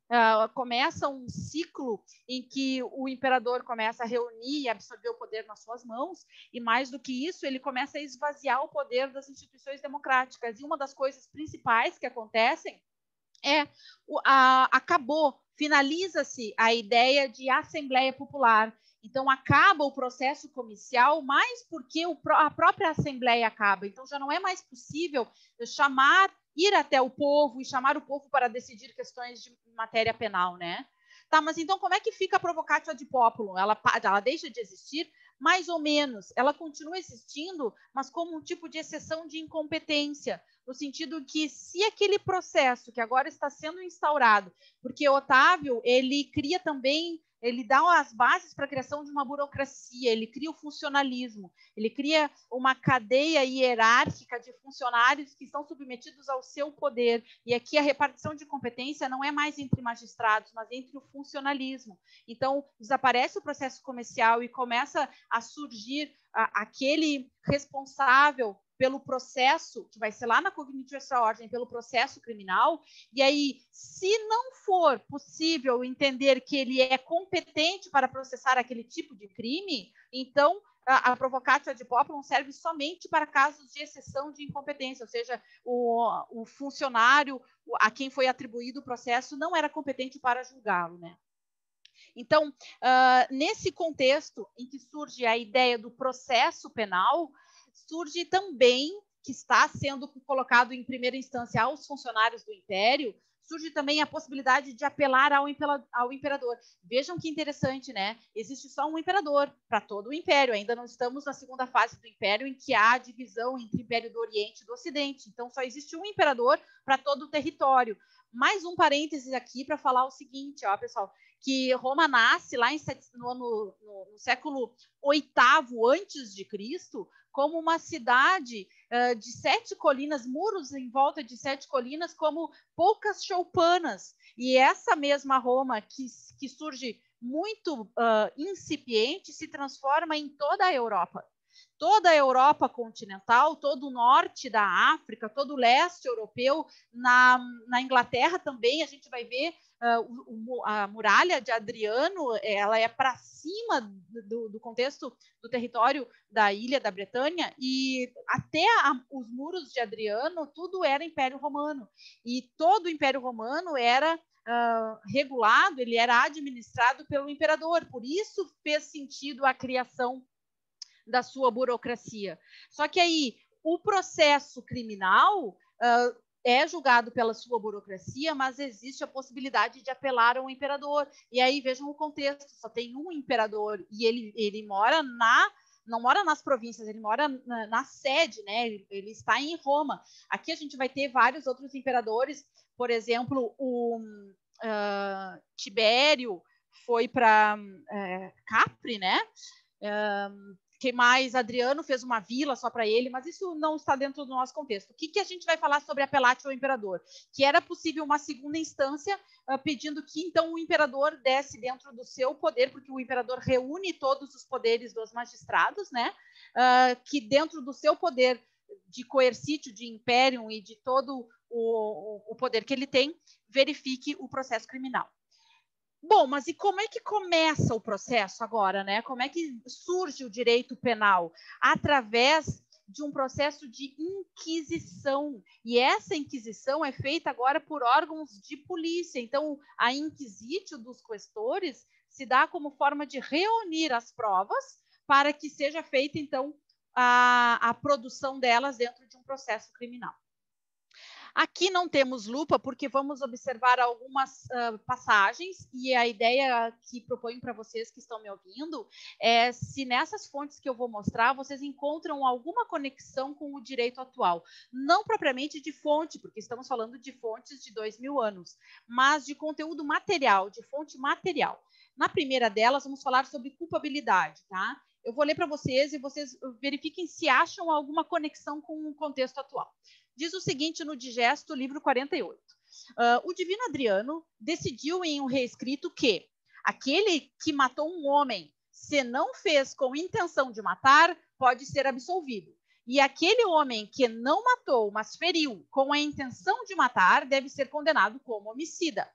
começa um ciclo em que o imperador começa a reunir e absorver o poder nas suas mãos, e mais do que isso, ele começa a esvaziar o poder das instituições democráticas. E uma das coisas principais que acontecem é finaliza-se a ideia de Assembleia Popular. Então, acaba o processo comicial, mais porque a própria Assembleia acaba. Então, já não é mais possível ir até o povo e chamar o povo para decidir questões de matéria penal, né? Tá, mas então como é que fica a provocatio ad populum? Ela deixa de existir? Mais ou menos. Ela continua existindo, mas como um tipo de exceção de incompetência, no sentido que se aquele processo que agora está sendo instaurado, porque Otávio, ele cria também, ele dá as bases para a criação de uma burocracia, ele cria o funcionalismo, ele cria uma cadeia hierárquica de funcionários que estão submetidos ao seu poder. E aqui a repartição de competência não é mais entre magistrados, mas entre o funcionalismo. Então, desaparece o processo comercial e começa a surgir aquele responsável pelo processo, que vai ser lá na Cognitive Extraordinary, pelo processo criminal, e aí, se não for possível entender que ele é competente para processar aquele tipo de crime, então a provocatio ad populum serve somente para casos de exceção de incompetência, ou seja, o funcionário a quem foi atribuído o processo não era competente para julgá-lo, né? Então, nesse contexto em que surge a ideia do processo penal, surge também, que está sendo colocado em primeira instância aos funcionários do Império, surge também a possibilidade de apelar ao imperador. Vejam que interessante, né? Existe só um imperador para todo o Império. Ainda não estamos na segunda fase do Império, em que há a divisão entre o Império do Oriente e do Ocidente. Então, só existe um imperador para todo o território. Mais um parênteses aqui para falar o seguinte, ó, pessoal, que Roma nasce lá no século VIII antes de Cristo, como uma cidade de 7 colinas, muros em volta de 7 colinas, como poucas choupanas. E essa mesma Roma, que surge muito incipiente, se transforma em toda a Europa. Toda a Europa continental, todo o norte da África, todo o leste europeu, na Inglaterra também, a gente vai ver a muralha de Adriano, ela é para cima do contexto do território da ilha da Bretanha, e até os muros de Adriano, tudo era Império Romano. E todo o Império Romano era regulado, ele era administrado pelo imperador, por isso fez sentido a criação da sua burocracia. Só que aí o processo criminal é julgado pela sua burocracia, mas existe a possibilidade de apelar ao imperador. E aí vejam o contexto, só tem um imperador e ele mora não mora nas províncias, ele mora na sede, né? Ele está em Roma. Aqui a gente vai ter vários outros imperadores, por exemplo, o Tibério foi para Capri, né? Que mais? Adriano fez uma vila só para ele, mas isso não está dentro do nosso contexto. O que a gente vai falar sobre apelatio ao imperador? Que era possível uma segunda instância pedindo que, então, o imperador desse dentro do seu poder, porque o imperador reúne todos os poderes dos magistrados, né? Que dentro do seu poder de coercítio, de imperium e de todo o poder que ele tem, verifique o processo criminal. Bom, mas e como é que começa o processo agora, né? Como é que surge o direito penal? Através de um processo de inquisição. E essa inquisição é feita agora por órgãos de polícia. Então, a inquisitio dos questores se dá como forma de reunir as provas para que seja feita, então, a produção delas dentro de um processo criminal. Aqui não temos lupa, porque vamos observar algumas passagens, e a ideia que proponho para vocês que estão me ouvindo é se nessas fontes que eu vou mostrar, vocês encontram alguma conexão com o direito atual. Não propriamente de fonte, porque estamos falando de fontes de 2000 anos, mas de conteúdo material, de fonte material. Na primeira delas, vamos falar sobre culpabilidade, tá? Eu vou ler para vocês e vocês verifiquem se acham alguma conexão com o contexto atual. Diz o seguinte no Digesto, livro 48. O divino Adriano decidiu em um reescrito que aquele que matou um homem, se não fez com intenção de matar, pode ser absolvido. E aquele homem que não matou, mas feriu com a intenção de matar, deve ser condenado como homicida.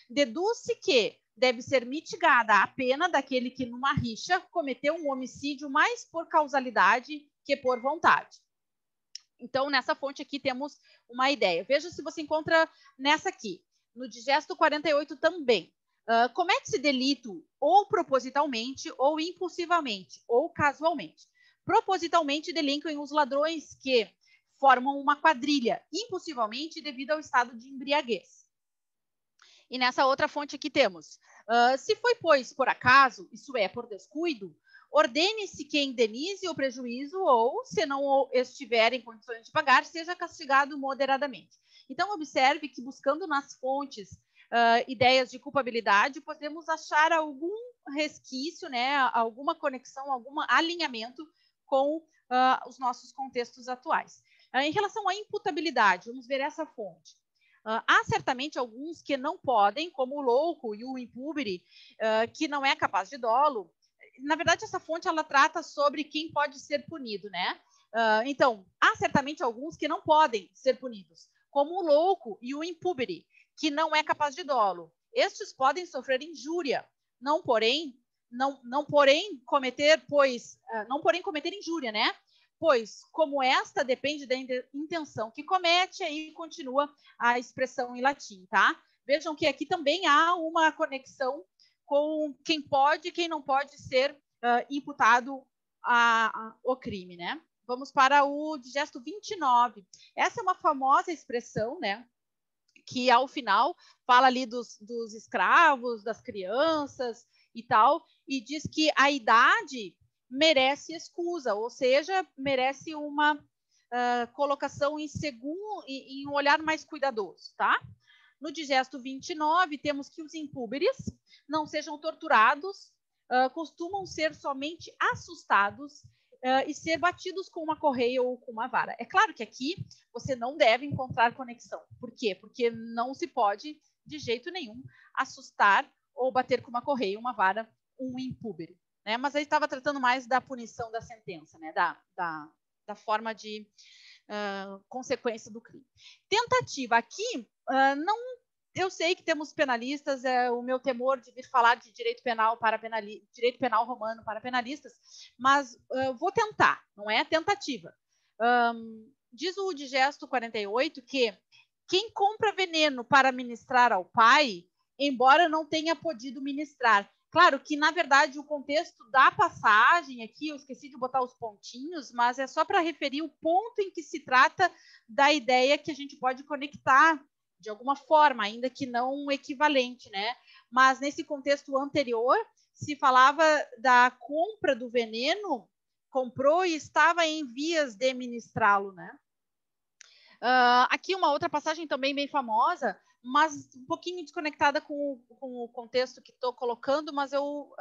Deduz-se que deve ser mitigada a pena daquele que, numa rixa, cometeu um homicídio mais por causalidade que por vontade. Então, nessa fonte aqui temos uma ideia. Veja se você encontra nessa aqui. No Digesto 48 também. Comete-se delito ou propositalmente, ou impulsivamente, ou casualmente. Propositalmente delinquem os ladrões que formam uma quadrilha, impulsivamente devido ao estado de embriaguez. E nessa outra fonte aqui temos. Se foi, pois, por acaso, isso é, por descuido, ordene-se que indenize o prejuízo ou, se não estiver em condições de pagar, seja castigado moderadamente. Então, observe que buscando nas fontes ideias de culpabilidade, podemos achar algum resquício, né, alguma conexão, algum alinhamento com os nossos contextos atuais. Em relação à imputabilidade, vamos ver essa fonte. Há certamente alguns que não podem, como o louco e o impúbere, que não é capaz de dolo. Na verdade, essa fonte ela trata sobre quem pode ser punido, né? Então, há certamente alguns que não podem ser punidos, como o louco e o impúbere, que não é capaz de dolo. Estes podem sofrer injúria, não porém cometer injúria, né? Pois, como esta depende da intenção que comete, aí continua a expressão em latim, tá? Vejam que aqui também há uma conexão com quem pode e quem não pode ser imputado ao crime, né? Vamos para o digesto 29. Essa é uma famosa expressão, né? Que ao final fala ali dos escravos, das crianças e tal, e diz que a idade merece escusa, ou seja, merece uma colocação em um olhar mais cuidadoso, tá? No digesto 29, temos que os impúberes não sejam torturados, costumam ser somente assustados e ser batidos com uma correia ou com uma vara. É claro que aqui você não deve encontrar conexão. Por quê? Porque não se pode, de jeito nenhum, assustar ou bater com uma correia ou uma vara um impúbere, né? Mas aí estava tratando mais da punição da sentença, né? Da forma de consequência do crime. Tentativa. Aqui, eu sei que temos penalistas, o meu temor de vir falar de direito penal direito penal romano para penalistas, mas vou tentar, não é tentativa. Diz o digesto 48 que quem compra veneno para ministrar ao pai, embora não tenha podido ministrar. Claro que, na verdade, o contexto da passagem aqui, eu esqueci de botar os pontinhos, mas é só para referir o ponto em que se trata da ideia que a gente pode conectar de alguma forma, ainda que não equivalente, né? Mas nesse contexto anterior, se falava da compra do veneno, comprou e estava em vias de ministrá-lo, né? Aqui uma outra passagem também bem famosa, mas um pouquinho desconectada com o contexto que estou colocando, mas eu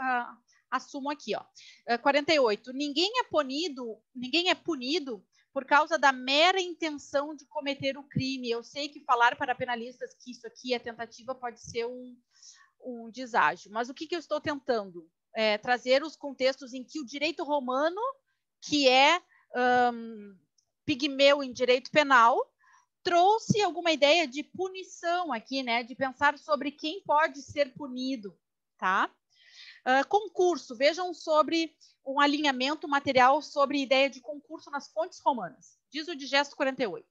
assumo aqui, ó. 48. Ninguém é punido por causa da mera intenção de cometer o crime. Eu sei que falar para penalistas que isso aqui é tentativa pode ser um deságio, mas o que eu estou tentando? Trazer os contextos em que o direito romano, que é pigmeu em direito penal, trouxe alguma ideia de punição aqui, né? De pensar sobre quem pode ser punido, tá? Concurso. Vejam sobre um alinhamento material sobre a ideia de concurso nas fontes romanas. Diz o digesto 48.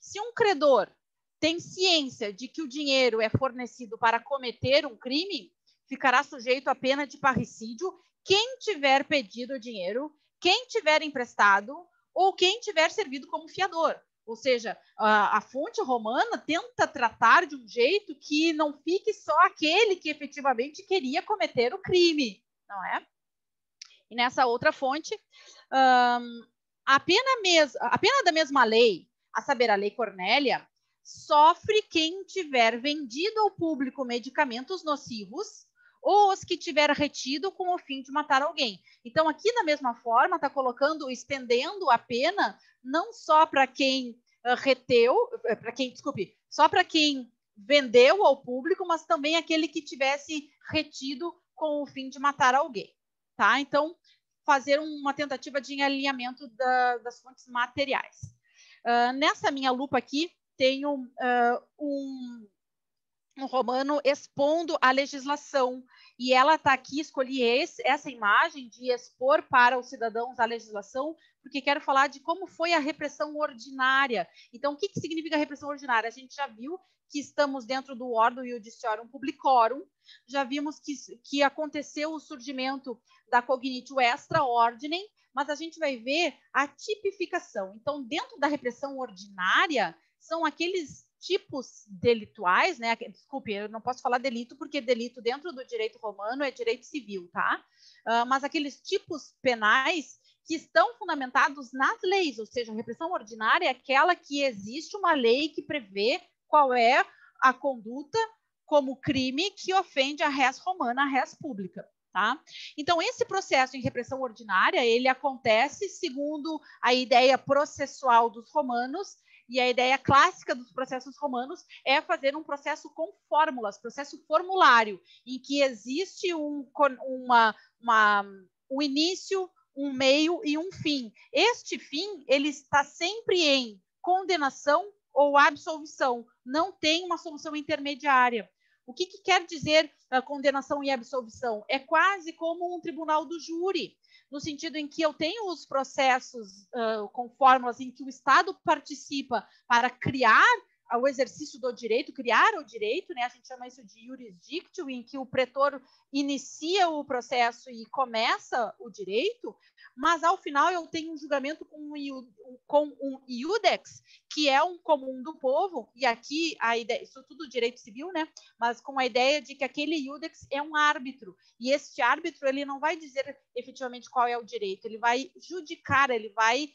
Se um credor tem ciência de que o dinheiro é fornecido para cometer um crime, ficará sujeito à pena de parricídio quem tiver pedido o dinheiro, quem tiver emprestado ou quem tiver servido como fiador. Ou seja, a fonte romana tenta tratar de um jeito que não fique só aquele que efetivamente queria cometer o crime, não é? E nessa outra fonte, a pena da mesma lei, a saber, a lei Cornélia, sofre quem tiver vendido ao público medicamentos nocivos ou os que tiver retido com o fim de matar alguém. Então, aqui, da mesma forma, está estendendo a pena não só para quem só para quem vendeu ao público, mas também aquele que tivesse retido com o fim de matar alguém, tá? Então, fazer uma tentativa de alinhamento das fontes materiais. Nessa minha lupa aqui, tenho um romano expondo a legislação, e ela está aqui, escolhi essa imagem de expor para os cidadãos a legislação, porque quero falar de como foi a repressão ordinária. Então, o que significa repressão ordinária? A gente já viu que estamos dentro do Ordo Iudiciorum Publicorum, já vimos que aconteceu o surgimento da cognitio extra ordinem, mas a gente vai ver a tipificação. Então, dentro da repressão ordinária, são aqueles tipos delituais, né? Desculpe, eu não posso falar delito, porque delito dentro do direito romano é direito civil, tá? Mas aqueles tipos penais que estão fundamentados nas leis, ou seja, a repressão ordinária é aquela que existe uma lei que prevê qual é a conduta como crime que ofende a res romana, a res pública. Tá? Então, esse processo em repressão ordinária, ele acontece segundo a ideia processual dos romanos, e a ideia clássica dos processos romanos é fazer um processo com fórmulas, processo formulário, em que existe um início, um meio e um fim. Este fim, ele está sempre em condenação ou absolvição. Não tem uma solução intermediária. O que quer dizer condenação e absolvição? É quase como um tribunal do júri, no sentido em que eu tenho os processos com fórmulas em que o Estado participa para criar o exercício do direito, criar o direito, né? A gente chama isso de jurisdictio, em que o pretor inicia o processo e começa o direito, mas ao final eu tenho um julgamento com um iudex, que é um comum do povo, e aqui a ideia, isso tudo direito civil, né? Mas com a ideia de que aquele iudex é um árbitro, e este árbitro ele não vai dizer efetivamente qual é o direito, ele vai judicar, ele vai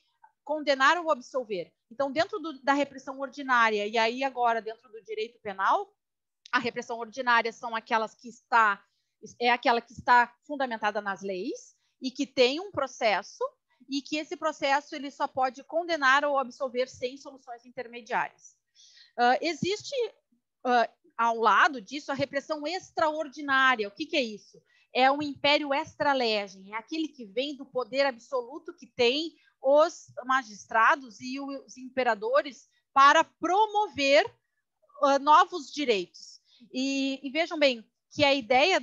condenar ou absolver. Então, dentro da repressão ordinária, e aí agora dentro do direito penal, a repressão ordinária são aquela que está fundamentada nas leis e que tem um processo, e que esse processo ele só pode condenar ou absolver sem soluções intermediárias. Existe, ao lado disso, a repressão extraordinária. O que é isso? É um império extra legem, é aquele que vem do poder absoluto que tem os magistrados e os imperadores para promover novos direitos. E vejam bem que a ideia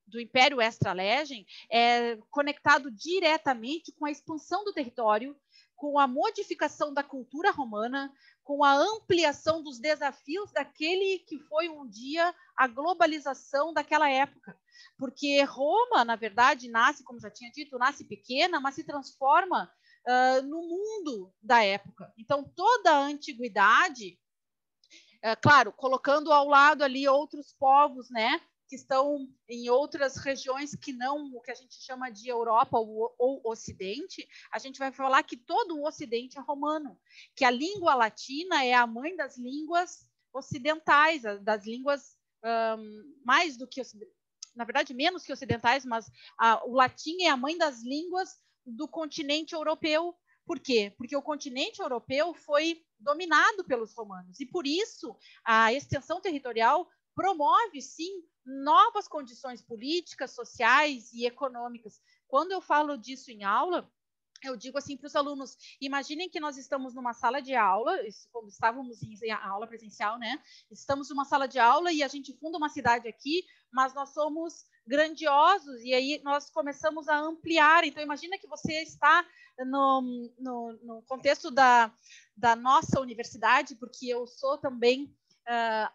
do império extra legem é conectado diretamente com a expansão do território, com a modificação da cultura romana, com a ampliação dos desafios daquele que foi um dia a globalização daquela época. Porque Roma, na verdade, nasce, como já tinha dito, nasce pequena, mas se transforma no mundo da época. Então, toda a antiguidade, claro, colocando ao lado ali outros povos, né, que estão em outras regiões que não o que a gente chama de Europa ou Ocidente, a gente vai falar que todo o Ocidente é romano, que a língua latina é a mãe das línguas ocidentais, das línguas mais do que, na verdade, menos que ocidentais, mas o latim é a mãe das línguas do continente europeu. Por quê? Porque o continente europeu foi dominado pelos romanos, e por isso a extensão territorial promove, sim, novas condições políticas, sociais e econômicas. Quando eu falo disso em aula, eu digo assim para os alunos, imaginem que nós estamos numa sala de aula, quando estávamos em aula presencial, né? Estamos numa sala de aula e a gente funda uma cidade aqui, mas nós somos grandiosos e aí nós começamos a ampliar. Então, imagina que você está no contexto da nossa universidade, porque eu sou também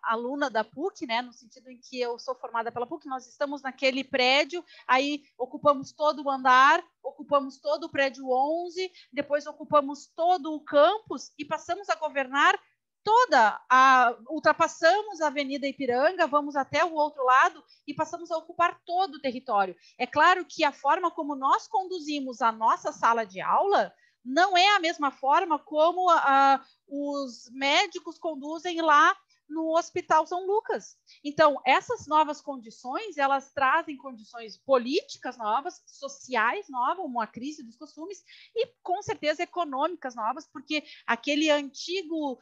aluna da PUC, né, no sentido em que eu sou formada pela PUC, nós estamos naquele prédio, aí ocupamos todo o andar, ocupamos todo o prédio 11, depois ocupamos todo o campus e passamos a governar ultrapassamos a Avenida Ipiranga, vamos até o outro lado e passamos a ocupar todo o território. É claro que a forma como nós conduzimos a nossa sala de aula não é a mesma forma como os médicos conduzem lá no Hospital São Lucas. Então, essas novas condições, elas trazem condições políticas novas, sociais novas, uma crise dos costumes, e, com certeza, econômicas novas, porque aquele antigo,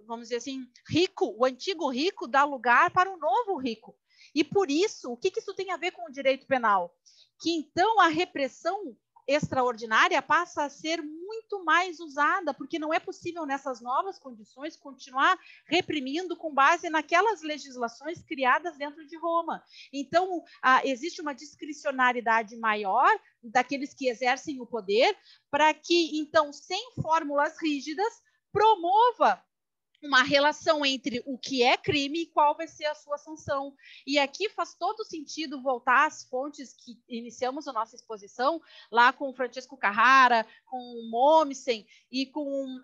vamos dizer assim, rico, o antigo rico dá lugar para o novo rico. E, por isso, o que isso tem a ver com o direito penal? Que, então, a repressão extraordinária passa a ser muito mais usada, porque não é possível nessas novas condições continuar reprimindo com base naquelas legislações criadas dentro de Roma. Então, existe uma discricionariedade maior daqueles que exercem o poder para que, então, sem fórmulas rígidas, promova uma relação entre o que é crime e qual vai ser a sua sanção. E aqui faz todo sentido voltar às fontes que iniciamos a nossa exposição, lá com o Francesco Carrara, com o Mommsen e com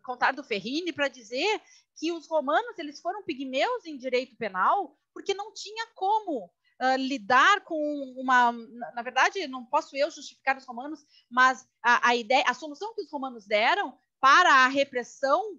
Contardo Ferrini, para dizer que os romanos eles foram pigmeus em direito penal porque não tinha como lidar com uma... Na verdade, não posso eu justificar os romanos, mas a solução que os romanos deram para a repressão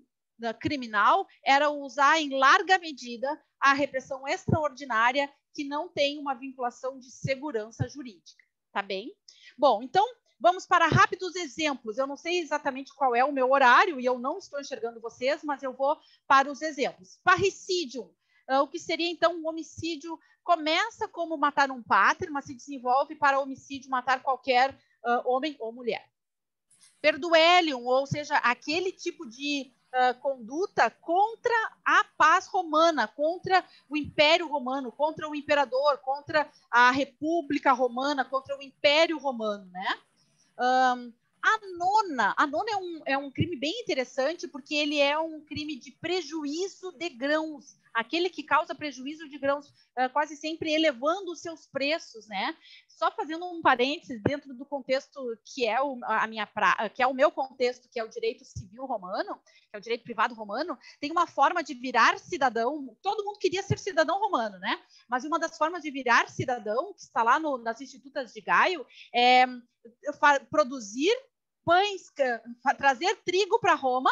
criminal era usar em larga medida a repressão extraordinária que não tem uma vinculação de segurança jurídica, tá bem? Bom, então vamos para rápidos exemplos. Eu não sei exatamente qual é o meu horário e eu não estou enxergando vocês, mas eu vou para os exemplos. Parricidium. o que seria, então, um homicídio começa como matar um pátrio, mas se desenvolve para homicídio matar qualquer homem ou mulher. Perduelium, ou seja, aquele tipo de conduta contra a paz romana, contra o Império Romano, contra o imperador, contra a República Romana, contra o Império Romano, né? A nona é um crime bem interessante, porque ele é um crime de prejuízo de grãos, aquele que causa prejuízo de grãos, quase sempre elevando os seus preços, né? Só fazendo um parênteses dentro do contexto que é o meu contexto, que é o direito civil romano, que é o direito privado romano, tem uma forma de virar cidadão. Todo mundo queria ser cidadão romano, né? Mas uma das formas de virar cidadão, que está lá nas Institutas de Gaio, é produzir pães, trazer trigo para Roma,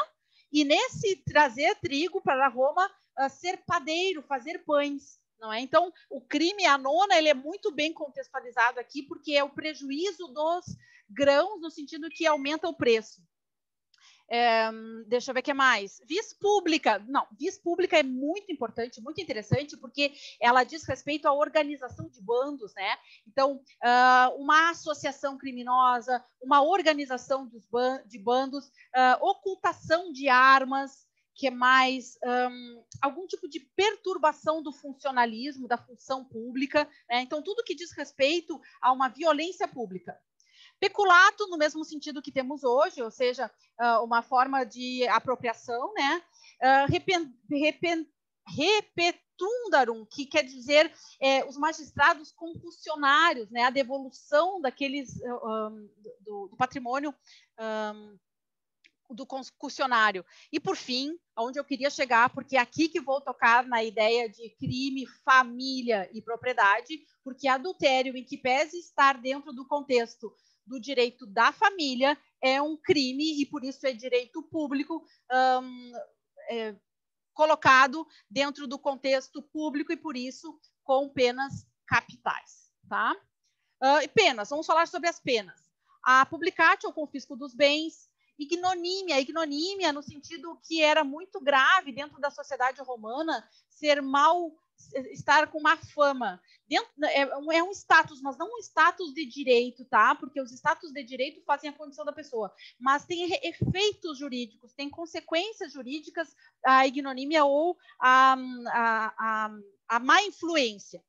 e nesse trazer trigo para Roma, ser padeiro, fazer pães, não é? Então, o crime, a nona, ele é muito bem contextualizado aqui, porque é o prejuízo dos grãos, no sentido que aumenta o preço. Deixa eu ver o que mais. Vis pública. Não, vis pública é muito importante, muito interessante, porque ela diz respeito à organização de bandos, né? Então, uma associação criminosa, uma organização de bandos, ocultação de armas, que é mais algum tipo de perturbação do funcionalismo, da função pública, né? Então, tudo que diz respeito a uma violência pública. Peculato, no mesmo sentido que temos hoje, ou seja, uma forma de apropriação, né? Repetundarum, que quer dizer os magistrados concussionários, né? A devolução daqueles do patrimônio do concussionário. E, por fim, onde eu queria chegar, porque é aqui que vou tocar na ideia de crime, família e propriedade, porque adultério, em que pese estar dentro do contexto do direito da família, é um crime e, por isso, é direito público colocado dentro do contexto público e, por isso, com penas capitais. Tá? Penas, vamos falar sobre as penas. A publicatio, o confisco dos bens. Ignomínia no sentido que era muito grave dentro da sociedade romana estar com má fama. É um status, mas não um status de direito, tá? Porque os status de direito fazem a condição da pessoa, mas tem efeitos jurídicos, tem consequências jurídicas a ignomínia ou a má influência.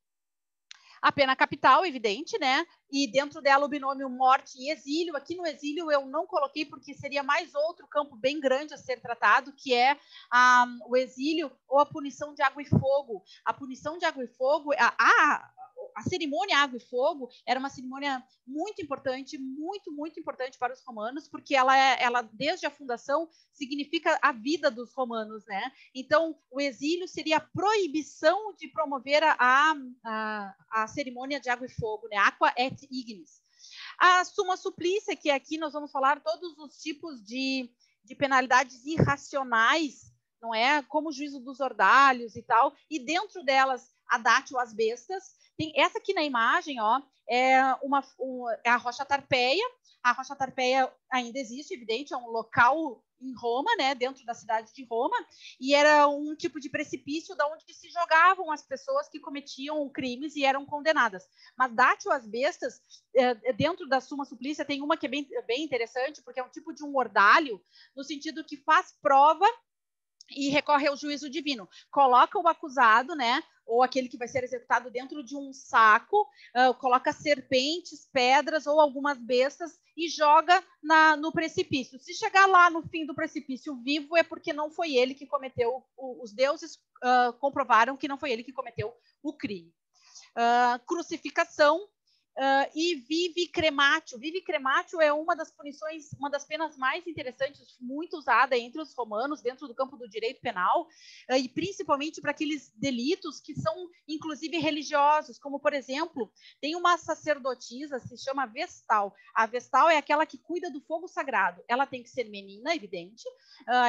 A pena capital, evidente, né? E dentro dela o binômio morte e exílio. Aqui no exílio eu não coloquei porque seria mais outro campo bem grande a ser tratado, que é o exílio ou a punição de água e fogo. A punição de água e fogo, a cerimônia água e fogo era uma cerimônia muito importante, muito, muito importante para os romanos, porque ela desde a fundação, significa a vida dos romanos, né? Então, o exílio seria a proibição de promover a cerimônia de água e fogo, né? Aqua et ignis. A summa supplicia, que aqui nós vamos falar todos os tipos de penalidades irracionais, não é? Como o juízo dos ordalhos e tal, e dentro delas, a datio as bestas. Tem essa aqui na imagem, ó, é a Rocha Tarpeia. A Rocha Tarpeia ainda existe, evidente, é um local em Roma, né, dentro da cidade de Roma, e era um tipo de precipício de onde se jogavam as pessoas que cometiam crimes e eram condenadas. Mas datio as bestas, dentro da Summa Supplicia, tem uma que é bem interessante, porque é um tipo de um ordalho, no sentido que faz prova e recorre ao juízo divino. Coloca o acusado, né, ou aquele que vai ser executado dentro de um saco, coloca serpentes, pedras ou algumas bestas e joga no precipício. Se chegar lá no fim do precipício vivo, é porque não foi ele que cometeu, os deuses comprovaram que não foi ele que cometeu o crime. Crucificação. E vivi crematio. Vivi crematio é uma das punições, uma das penas mais interessantes, muito usada entre os romanos, dentro do campo do direito penal, e principalmente para aqueles delitos que são, inclusive, religiosos, como, por exemplo, tem uma sacerdotisa, se chama Vestal. A Vestal é aquela que cuida do fogo sagrado. Ela tem que ser menina, evidente,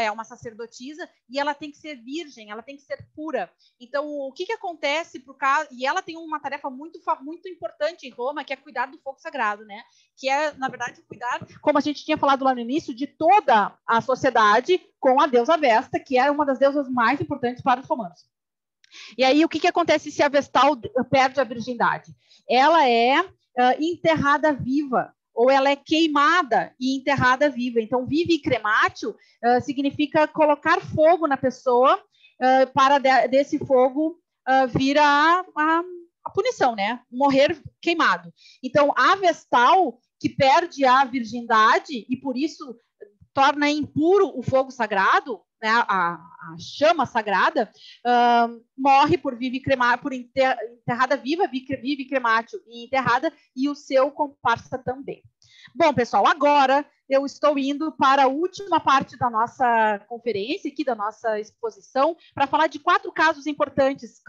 é uma sacerdotisa, e ela tem que ser virgem, ela tem que ser pura. Então, o que acontece pro caso? E ela tem uma tarefa muito importante em Roma, que é cuidar do fogo sagrado, né? Que é, na verdade, cuidar, como a gente tinha falado lá no início, de toda a sociedade com a deusa Vesta, que era uma das deusas mais importantes para os romanos. E aí, o que acontece se a Vestal perde a virgindade? Ela é enterrada viva, ou ela é queimada e enterrada viva. Então, vive crematio significa colocar fogo na pessoa para desse fogo vir a punição, né? Morrer queimado. Então, a Vestal, que perde a virgindade e, por isso, torna impuro o fogo sagrado, né, a chama sagrada, morre por enterrada viva, vive crematio e enterrada, e o seu comparsa também. Bom, pessoal, agora eu estou indo para a última parte da nossa conferência, aqui da nossa exposição, para falar de 4 casos importantes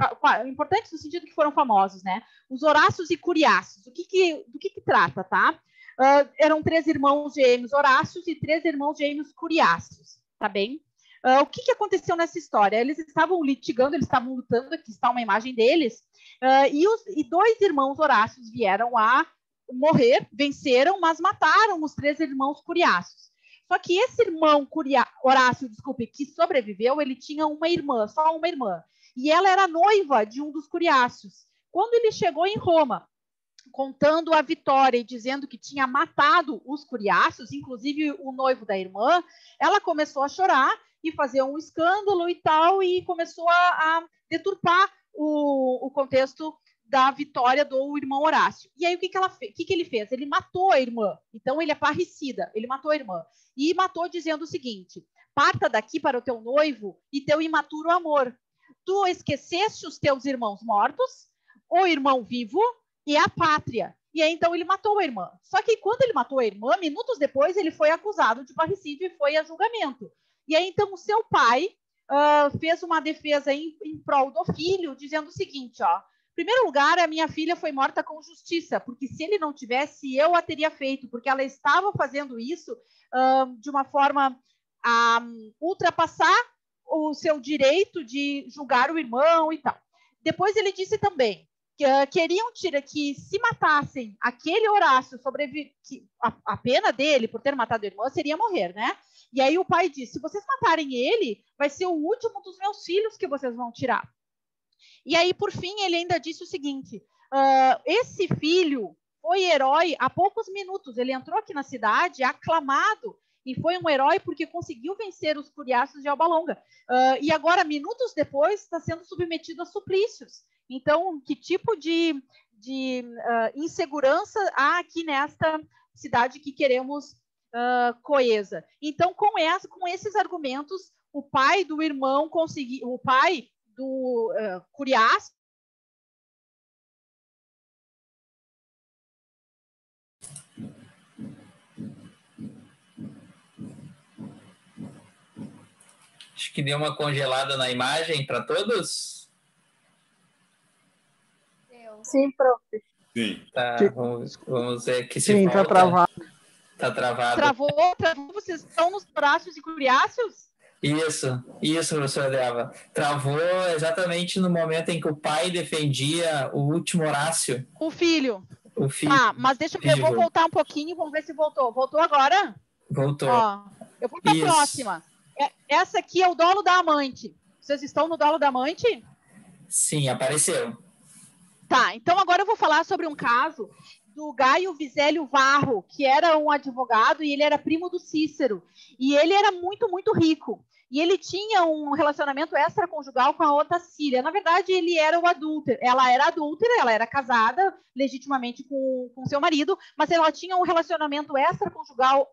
no sentido que foram famosos, né? Os Horácios e Curiácios. Do que trata, tá? Eram 3 irmãos gêmeos Horácios e 3 irmãos gêmeos Curiácios, tá bem? O que aconteceu nessa história? Eles estavam litigando, eles estavam lutando, aqui está uma imagem deles, e 2 irmãos Horácios vieram a morrer, venceram, mas mataram os 3 irmãos Curiácios. Só que esse irmão Horácio, que sobreviveu, ele tinha uma irmã, só uma irmã, e ela era noiva de um dos Curiácios. Quando ele chegou em Roma, contando a vitória e dizendo que tinha matado os Curiácios, inclusive o noivo da irmã, ela começou a chorar e fazer um escândalo e tal, e começou a deturpar o contexto da vitória do irmão Horácio. E aí, o que ele fez? Ele matou a irmã. Então, ele é parricida. Ele matou a irmã. E matou dizendo o seguinte: parta daqui para o teu noivo e teu imaturo amor. Tu esqueceste os teus irmãos mortos, o irmão vivo e a pátria. E aí, então, ele matou a irmã. Só que quando ele matou a irmã, minutos depois, ele foi acusado de parricídio e foi a julgamento. E aí, então, o seu pai fez uma defesa em prol do filho, dizendo o seguinte, ó: em primeiro lugar, a minha filha foi morta com justiça, porque se ele não tivesse, eu a teria feito, porque ela estava fazendo isso de uma forma a ultrapassar o seu direito de julgar o irmão e tal. Depois ele disse também que queriam tirar, que se matassem aquele Horácio, a pena dele por ter matado a irmã seria morrer, né? E aí o pai disse: se vocês matarem ele, vai ser o último dos meus filhos que vocês vão tirar. E aí, por fim, ele ainda disse o seguinte: esse filho foi herói há poucos minutos. Ele entrou aqui na cidade aclamado e foi um herói porque conseguiu vencer os Curiácios de Alba Longa. E agora, minutos depois, está sendo submetido a suplícios. Então, que tipo de insegurança há aqui nesta cidade que queremos coesa? Então, com esses argumentos, o pai do irmão conseguiu, o pai do Curiácio. Acho que deu uma congelada na imagem para todos. Sim, prof. Sim. Tá, vamos ver que se Sim, volta. tá travado. Tá travado. Travou? Vocês estão nos Horácios e Curiácios? Isso, professora Deva. Travou exatamente no momento em que o pai defendia o último Horácio. O filho. O filho. Ah, mas deixa eu ver, vou voltar um pouquinho, vamos ver se voltou. Voltou agora? Voltou. Ó, eu vou para a próxima. Essa aqui é o dolo da amante. Vocês estão no dolo da amante? Sim, apareceu. Tá, então agora eu vou falar sobre um caso do Gaio Visélio Varro, que era um advogado e ele era primo do Cícero. E ele era muito, muito rico. E ele tinha um relacionamento extraconjugal com a Otacília. Na verdade, ele era o adúltero. Ela era adúltera, ela era casada legitimamente com seu marido, mas ela tinha um relacionamento extraconjugal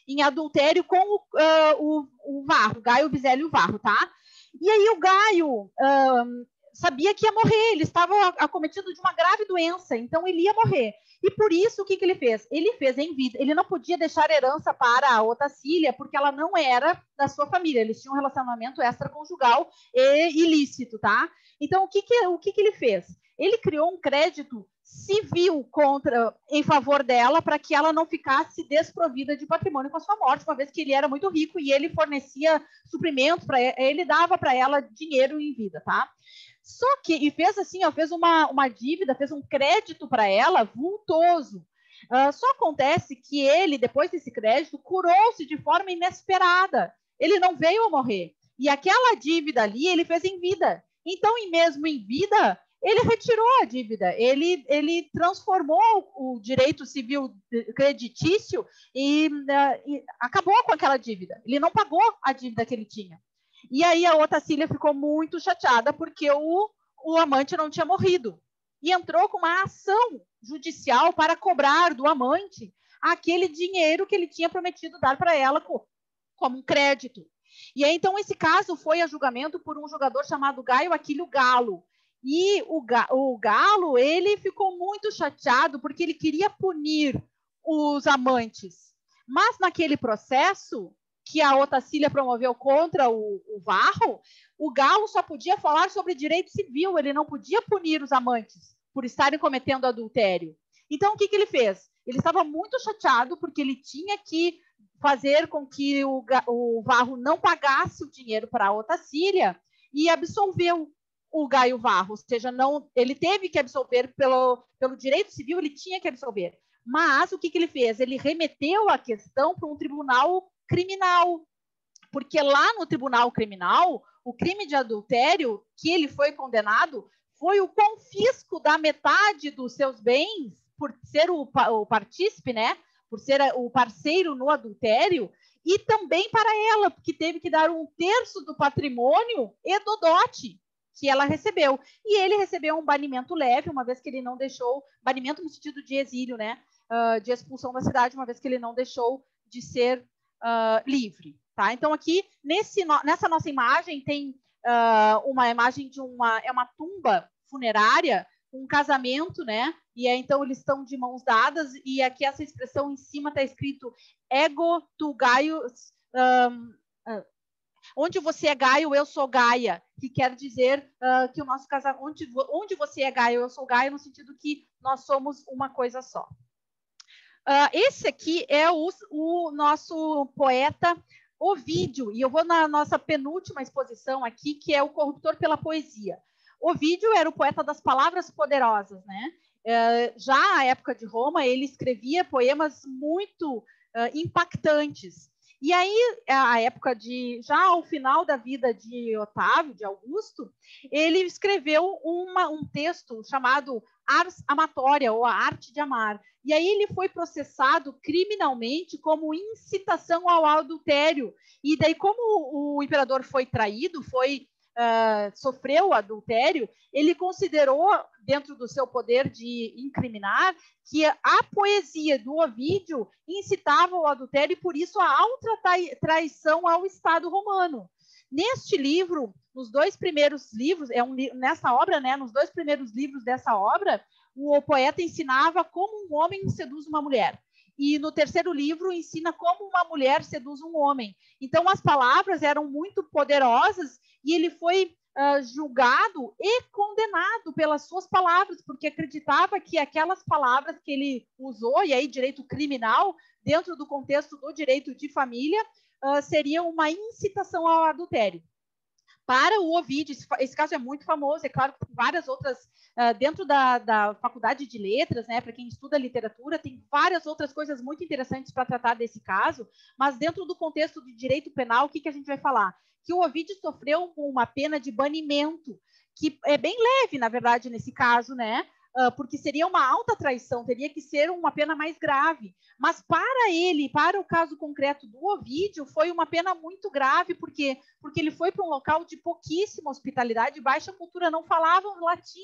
em adultério com o Varro, Gaio Visélio Varro, tá? E aí o Gaio sabia que ia morrer, ele estava acometido de uma grave doença, então ele ia morrer. E por isso, o que ele fez? Ele fez em vida, ele não podia deixar herança para a Otacília, porque ela não era da sua família, eles tinham um relacionamento extraconjugal e ilícito, tá? Então, o que ele fez? Ele criou um crédito civil em favor dela, para que ela não ficasse desprovida de patrimônio com a sua morte, uma vez que ele era muito rico e ele fornecia suprimentos para ela, ele dava para ela dinheiro em vida, tá? Só que, e fez assim, ó, fez uma dívida, fez um crédito para ela vultoso. Só acontece que ele, depois desse crédito, curou-se de forma inesperada. Ele não veio a morrer. E aquela dívida ali, ele fez em vida. Então, mesmo em vida, ele retirou a dívida, ele transformou o direito civil creditício e acabou com aquela dívida. Ele não pagou a dívida que ele tinha. E aí a Otacília ficou muito chateada porque o amante não tinha morrido. E entrou com uma ação judicial para cobrar do amante aquele dinheiro que ele tinha prometido dar para ela como um crédito. E aí, então, esse caso foi a julgamento por um jogador chamado Gaio Aquílio Galo. E o Galo, ele ficou muito chateado porque ele queria punir os amantes. Mas naquele processo que a Otacília promoveu contra o Varro, o Galo só podia falar sobre direito civil, ele não podia punir os amantes por estarem cometendo adultério. Então, o que ele fez? Ele estava muito chateado porque ele tinha que fazer com que o Varro não pagasse o dinheiro para a Otacília e absolveu o Gaio Varro, ou seja, não, ele teve que absolver pelo direito civil, ele tinha que absolver. Mas o que ele fez? Ele remeteu a questão para um tribunal criminal, porque lá no tribunal criminal, o crime de adultério que ele foi condenado foi o confisco da metade dos seus bens, por ser o partícipe, né? Por ser o parceiro no adultério, e também para ela, porque teve que dar 1/3 do patrimônio e do dote que ela recebeu. E ele recebeu um banimento leve, uma vez que ele não deixou, banimento no sentido de exílio, né? De expulsão da cidade, uma vez que ele não deixou de ser livre. Tá? Então, aqui, nessa nossa imagem, tem uma imagem de uma tumba funerária, um casamento, né? E aí, então, eles estão de mãos dadas, e aqui essa expressão em cima está escrito ego tu Gaius, onde você é Gaio, eu sou Gaia, que quer dizer que o nosso casamento, onde você é Gaio, eu sou Gaia, no sentido que nós somos uma coisa só. Esse aqui é o nosso poeta Ovídio, e eu vou na nossa penúltima exposição aqui, que é o Corruptor pela Poesia. Ovídio era o poeta das palavras poderosas, né? Já à época de Roma, ele escrevia poemas muito impactantes. E aí, a época já ao final da vida de Otávio, de Augusto, ele escreveu um texto chamado Ars Amatória, ou a Arte de Amar. E aí ele foi processado criminalmente como incitação ao adultério. E daí, como o imperador foi traído, sofreu adultério, ele considerou, dentro do seu poder de incriminar, que a poesia do Ovídio incitava ao adultério e, por isso, a alta traição ao Estado romano. Neste livro, nos 2 primeiros livros, nessa obra, né, nos 2 primeiros livros dessa obra, o poeta ensinava como um homem seduz uma mulher. E no 3º livro ensina como uma mulher seduz um homem. Então, as palavras eram muito poderosas e ele foi julgado e condenado pelas suas palavras, porque acreditava que aquelas palavras que ele usou, e aí direito criminal, dentro do contexto do direito de família, seria uma incitação ao adultério. Para o Ovídio, esse caso é muito famoso, é claro que várias outras, dentro da Faculdade de Letras, né, para quem estuda literatura, tem várias outras coisas muito interessantes para tratar desse caso, mas dentro do contexto de direito penal, o que a gente vai falar? Que o Ovídio sofreu uma pena de banimento, que é bem leve, na verdade, nesse caso, né? Porque seria uma alta traição, teria que ser uma pena mais grave. Mas para ele, para o caso concreto do Ovídio, foi uma pena muito grave, porque ele foi para um local de pouquíssima hospitalidade, baixa cultura, não falavam latim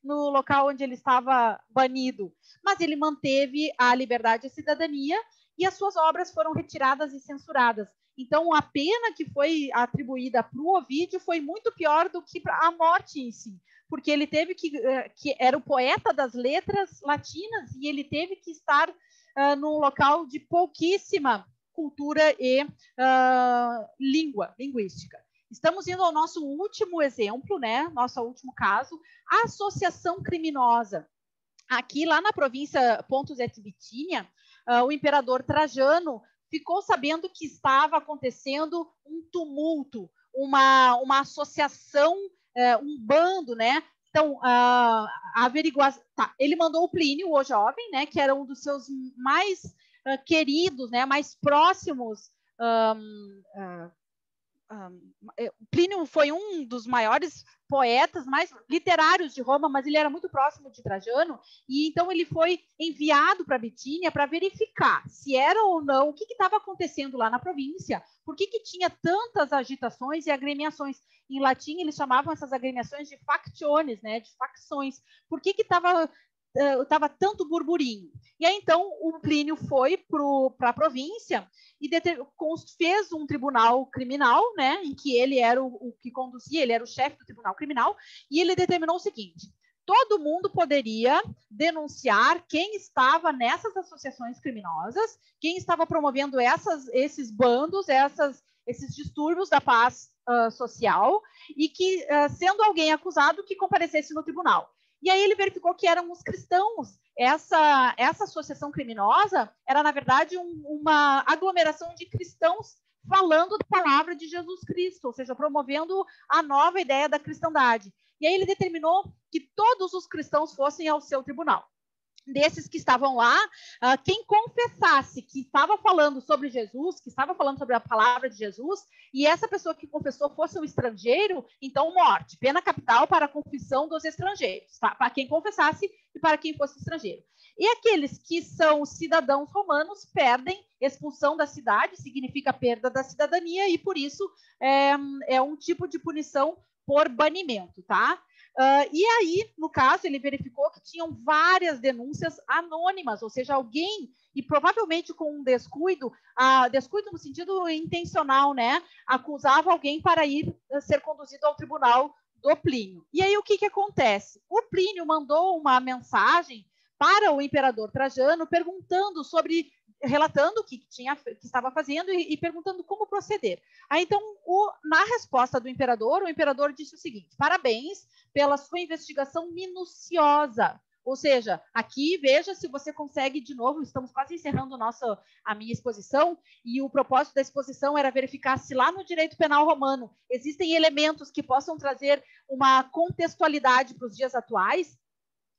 no local onde ele estava banido. Mas ele manteve a liberdade e a cidadania, e as suas obras foram retiradas e censuradas. Então, a pena que foi atribuída para o Ovídio foi muito pior do que a morte em si, porque ele teve que era o poeta das letras latinas e ele teve que estar num local de pouquíssima cultura e linguística. Estamos indo ao nosso último exemplo, né? Nosso último caso, a associação criminosa. Aqui, lá na província Pontus et Bitínia, o imperador Trajano ficou sabendo que estava acontecendo um tumulto, uma associação, um bando, né? Então, averiguar. Tá, ele mandou o Plínio, o jovem, né? Que era um dos seus mais queridos, né? Mais próximos Plínio foi um dos maiores poetas, mais literários de Roma, mas ele era muito próximo de Trajano, e então ele foi enviado para Bitínia para verificar se era ou não, o que estava acontecendo lá na província, por que tinha tantas agitações e agremiações. Em latim, eles chamavam essas agremiações de factiones, né, de facções. Por que estava tanto burburinho? E aí, então, o Plínio foi para a província e fez um tribunal criminal, né, em que ele era o que conduzia, ele era o chefe do tribunal criminal, e ele determinou o seguinte: todo mundo poderia denunciar quem estava nessas associações criminosas, quem estava promovendo esses bandos, esses distúrbios da paz social, e que, sendo alguém acusado, que comparecesse no tribunal. E aí ele verificou que eram os cristãos. Essa associação criminosa era, na verdade, uma aglomeração de cristãos falando da palavra de Jesus Cristo, ou seja, promovendo a nova ideia da cristandade. E aí ele determinou que todos os cristãos fossem ao seu tribunal. Desses que estavam lá, quem confessasse que estava falando sobre Jesus, que estava falando sobre a palavra de Jesus, e essa pessoa que confessou fosse um estrangeiro, então morte, pena capital para a confissão dos estrangeiros, tá? Para quem confessasse e para quem fosse estrangeiro. E aqueles que são cidadãos romanos perdem, expulsão da cidade significa perda da cidadania, e por isso é um tipo de punição por banimento, tá? E aí, no caso, ele verificou que tinham várias denúncias anônimas, ou seja, alguém, e provavelmente com um descuido no sentido intencional, né, acusava alguém para ser conduzido ao tribunal do Plínio. E aí, o que acontece? O Plínio mandou uma mensagem para o imperador Trajano, relatando o que estava fazendo e perguntando como proceder. Aí, então, na resposta do imperador, o imperador disse o seguinte: parabéns pela sua investigação minuciosa. Ou seja, aqui, veja se você consegue, de novo, estamos quase encerrando a minha exposição, e o propósito da exposição era verificar se lá no direito penal romano existem elementos que possam trazer uma contextualidade para os dias atuais.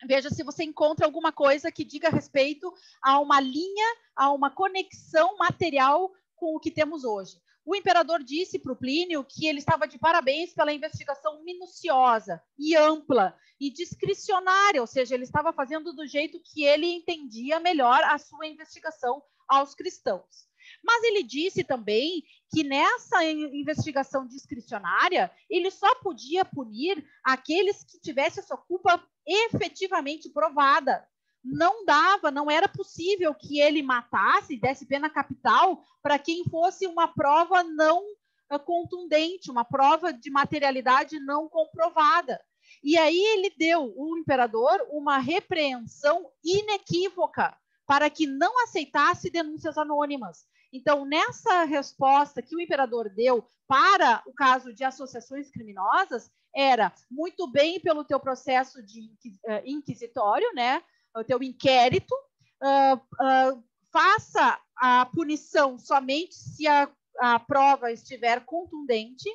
Veja se você encontra alguma coisa que diga respeito a uma linha, a uma conexão material com o que temos hoje. O imperador disse para o Plínio que ele estava de parabéns pela investigação minuciosa e ampla e discricionária, ou seja, ele estava fazendo do jeito que ele entendia melhor a sua investigação aos cristãos. Mas ele disse também que nessa investigação discricionária, ele só podia punir aqueles que tivessem a sua culpa efetivamente provada. Não era possível que ele matasse, desse pena capital para quem fosse uma prova não contundente, uma prova de materialidade não comprovada. E aí ele deu, o imperador, uma repreensão inequívoca para que não aceitasse denúncias anônimas. Então, nessa resposta que o imperador deu para o caso de associações criminosas, era muito bem pelo teu processo de inquisitório, né? O teu inquérito, faça a punição somente se a prova estiver contundente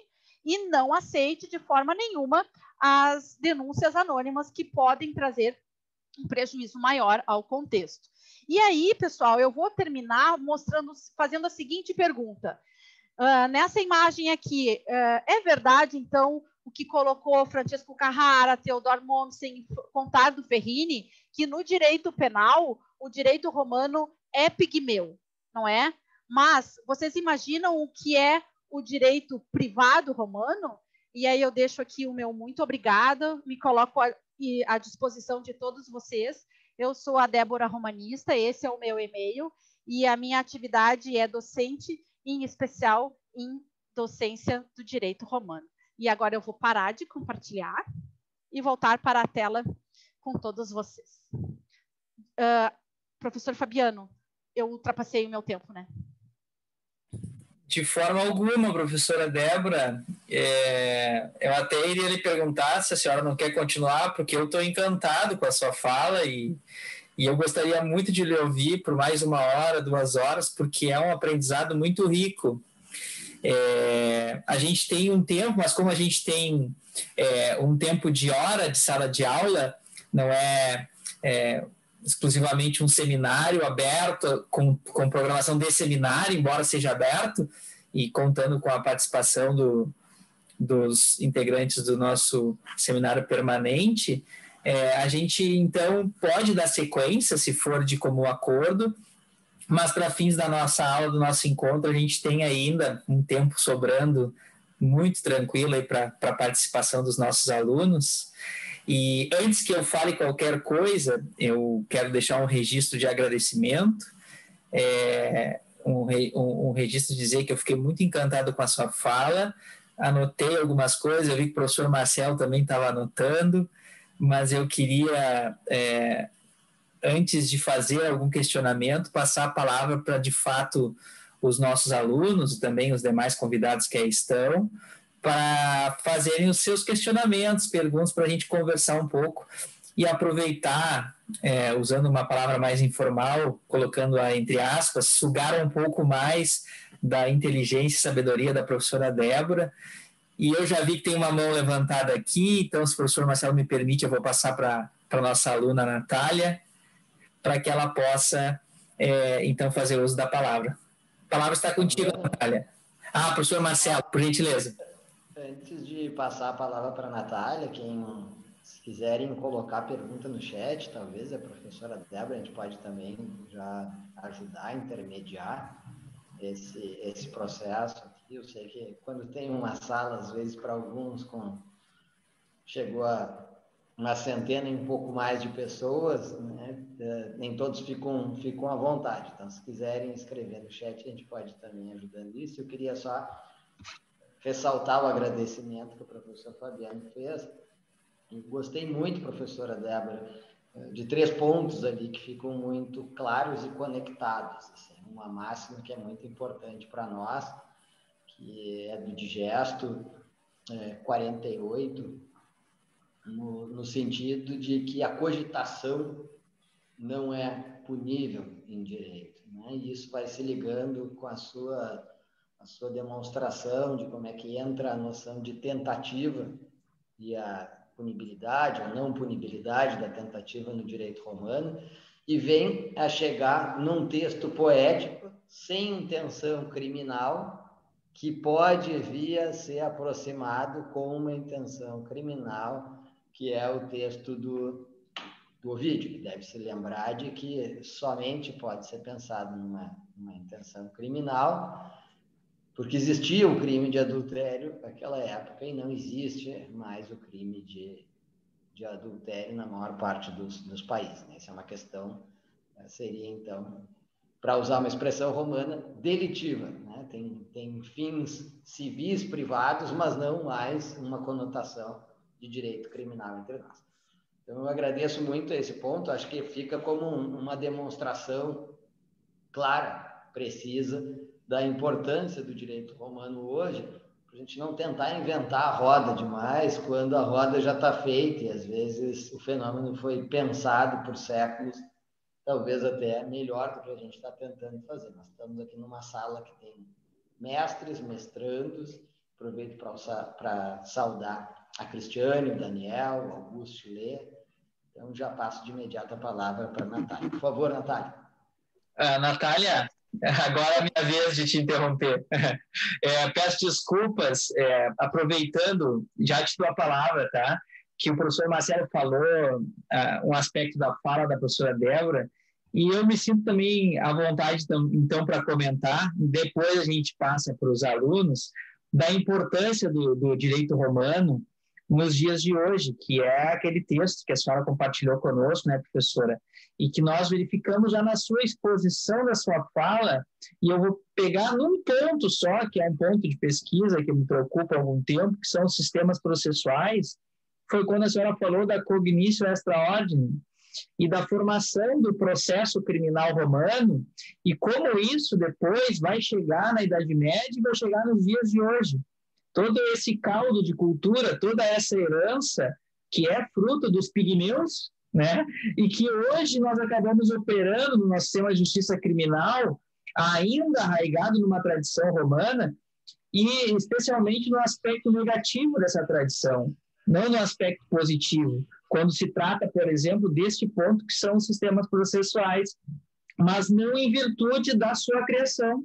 e não aceite de forma nenhuma as denúncias anônimas que podem trazer um prejuízo maior ao contexto. E aí, pessoal, eu vou terminar fazendo a seguinte pergunta. Nessa imagem aqui, é verdade, então, o que colocou Francesco Carrara, Theodor Mommsen, Contardo Ferrini, que no direito penal, o direito romano é pigmeu, não é? Mas vocês imaginam o que é o direito privado romano? E aí eu deixo aqui o meu muito obrigada, me coloco à disposição de todos vocês. Eu sou a Débora Romanista, esse é o meu e-mail, e a minha atividade é docente, em especial em docência do direito romano. E agora eu vou parar de compartilhar e voltar para a tela com todos vocês. Professor Fabiano, eu ultrapassei o meu tempo, né? De forma alguma, professora Débora. Eu até iria lhe perguntar se a senhora não quer continuar, porque eu estou encantado com a sua fala e eu gostaria muito de lhe ouvir por mais 1 hora, 2 horas, porque é um aprendizado muito rico. A gente tem um tempo, mas como a gente tem um tempo de hora de sala de aula, não é exclusivamente um seminário aberto, com programação de seminário, embora seja aberto, e contando com a participação dos integrantes do nosso seminário permanente, a gente, então, pode dar sequência, se for de comum acordo, mas para fins da nossa aula, do nosso encontro, a gente tem ainda um tempo sobrando muito tranquilo para a participação dos nossos alunos. E antes que eu fale qualquer coisa, eu quero deixar um registro de agradecimento, um registro de dizer que eu fiquei muito encantado com a sua fala, anotei algumas coisas, eu vi que o professor Marcelo também estava anotando, mas eu queria, antes de fazer algum questionamento, passar a palavra para, de fato, os nossos alunos e também os demais convidados que aí estão, para fazerem os seus questionamentos, perguntas, para a gente conversar um pouco e aproveitar, usando uma palavra mais informal, colocando-a entre aspas, sugar um pouco mais da inteligência e sabedoria da professora Débora. E eu já vi que tem uma mão levantada aqui, então, se o professor Marcelo me permite, eu vou passar para a nossa aluna Natália, para que ela possa, então, fazer uso da palavra. A palavra está contigo, Natália. Professor Marcelo, por gentileza. Antes de passar a palavra para a Natália, se quiserem colocar pergunta no chat, talvez a professora Débora, a gente pode também já ajudar a intermediar esse processo aqui. Eu sei que quando tem uma sala, às vezes para alguns chegou a uma centena e um pouco mais de pessoas, né? Nem todos ficam à vontade. Então, se quiserem escrever no chat, a gente pode também ajudando isso. Eu queria só ressaltar o agradecimento que o professor Fabiano fez. E gostei muito, professora Débora, de 3 pontos ali que ficam muito claros e conectados. Assim, uma máxima que é muito importante para nós, que é do Digesto 48, no sentido de que a cogitação não é punível em direito, né? E isso vai se ligando com a sua demonstração de como é que entra a noção de tentativa e a punibilidade ou não punibilidade da tentativa no direito romano, e vem a chegar num texto poético sem intenção criminal, que pode vir a ser aproximado com uma intenção criminal, que é o texto do Ovídio, que deve se lembrar de que somente pode ser pensado numa intenção criminal, porque existia o crime de adultério naquela época e não existe mais o crime de adultério na maior parte dos países, né? Essa é uma questão, seria então, para usar uma expressão romana, delitiva, né? Tem fins civis privados, mas não mais uma conotação de direito criminal entre nós. Então, eu agradeço muito esse ponto, acho que fica como uma demonstração clara, precisa, da importância do direito romano hoje, para a gente não tentar inventar a roda demais, quando a roda já está feita, e às vezes o fenômeno foi pensado por séculos, talvez até melhor do que a gente está tentando fazer. Nós estamos aqui numa sala que tem mestres, mestrandos. Aproveito para saudar a Cristiane, o Daniel, o Augusto Chilê. Então, já passo de imediato a palavra para a Natália. Por favor, Natália. Natália, agora é a minha vez de te interromper. Peço desculpas, aproveitando, já te dou a palavra, tá? Que o professor Marcelo falou um aspecto da fala da professora Débora, e eu me sinto também à vontade, então, para comentar, depois a gente passa para os alunos, da importância do direito romano nos dias de hoje, que é aquele texto que a senhora compartilhou conosco, né, professora? E que nós verificamos já na sua exposição da sua fala, e eu vou pegar num ponto só, que é um ponto de pesquisa que me preocupa há algum tempo, que são os sistemas processuais. Foi quando a senhora falou da cognitio extra ordinem e da formação do processo criminal romano, e como isso depois vai chegar na Idade Média e vai chegar nos dias de hoje. Todo esse caldo de cultura, toda essa herança que é fruto dos pigmeus, né? E que hoje nós acabamos operando no nosso sistema de justiça criminal, ainda arraigado numa tradição romana, e especialmente no aspecto negativo dessa tradição, não no aspecto positivo, quando se trata, por exemplo, deste ponto que são os sistemas processuais, mas não em virtude da sua criação,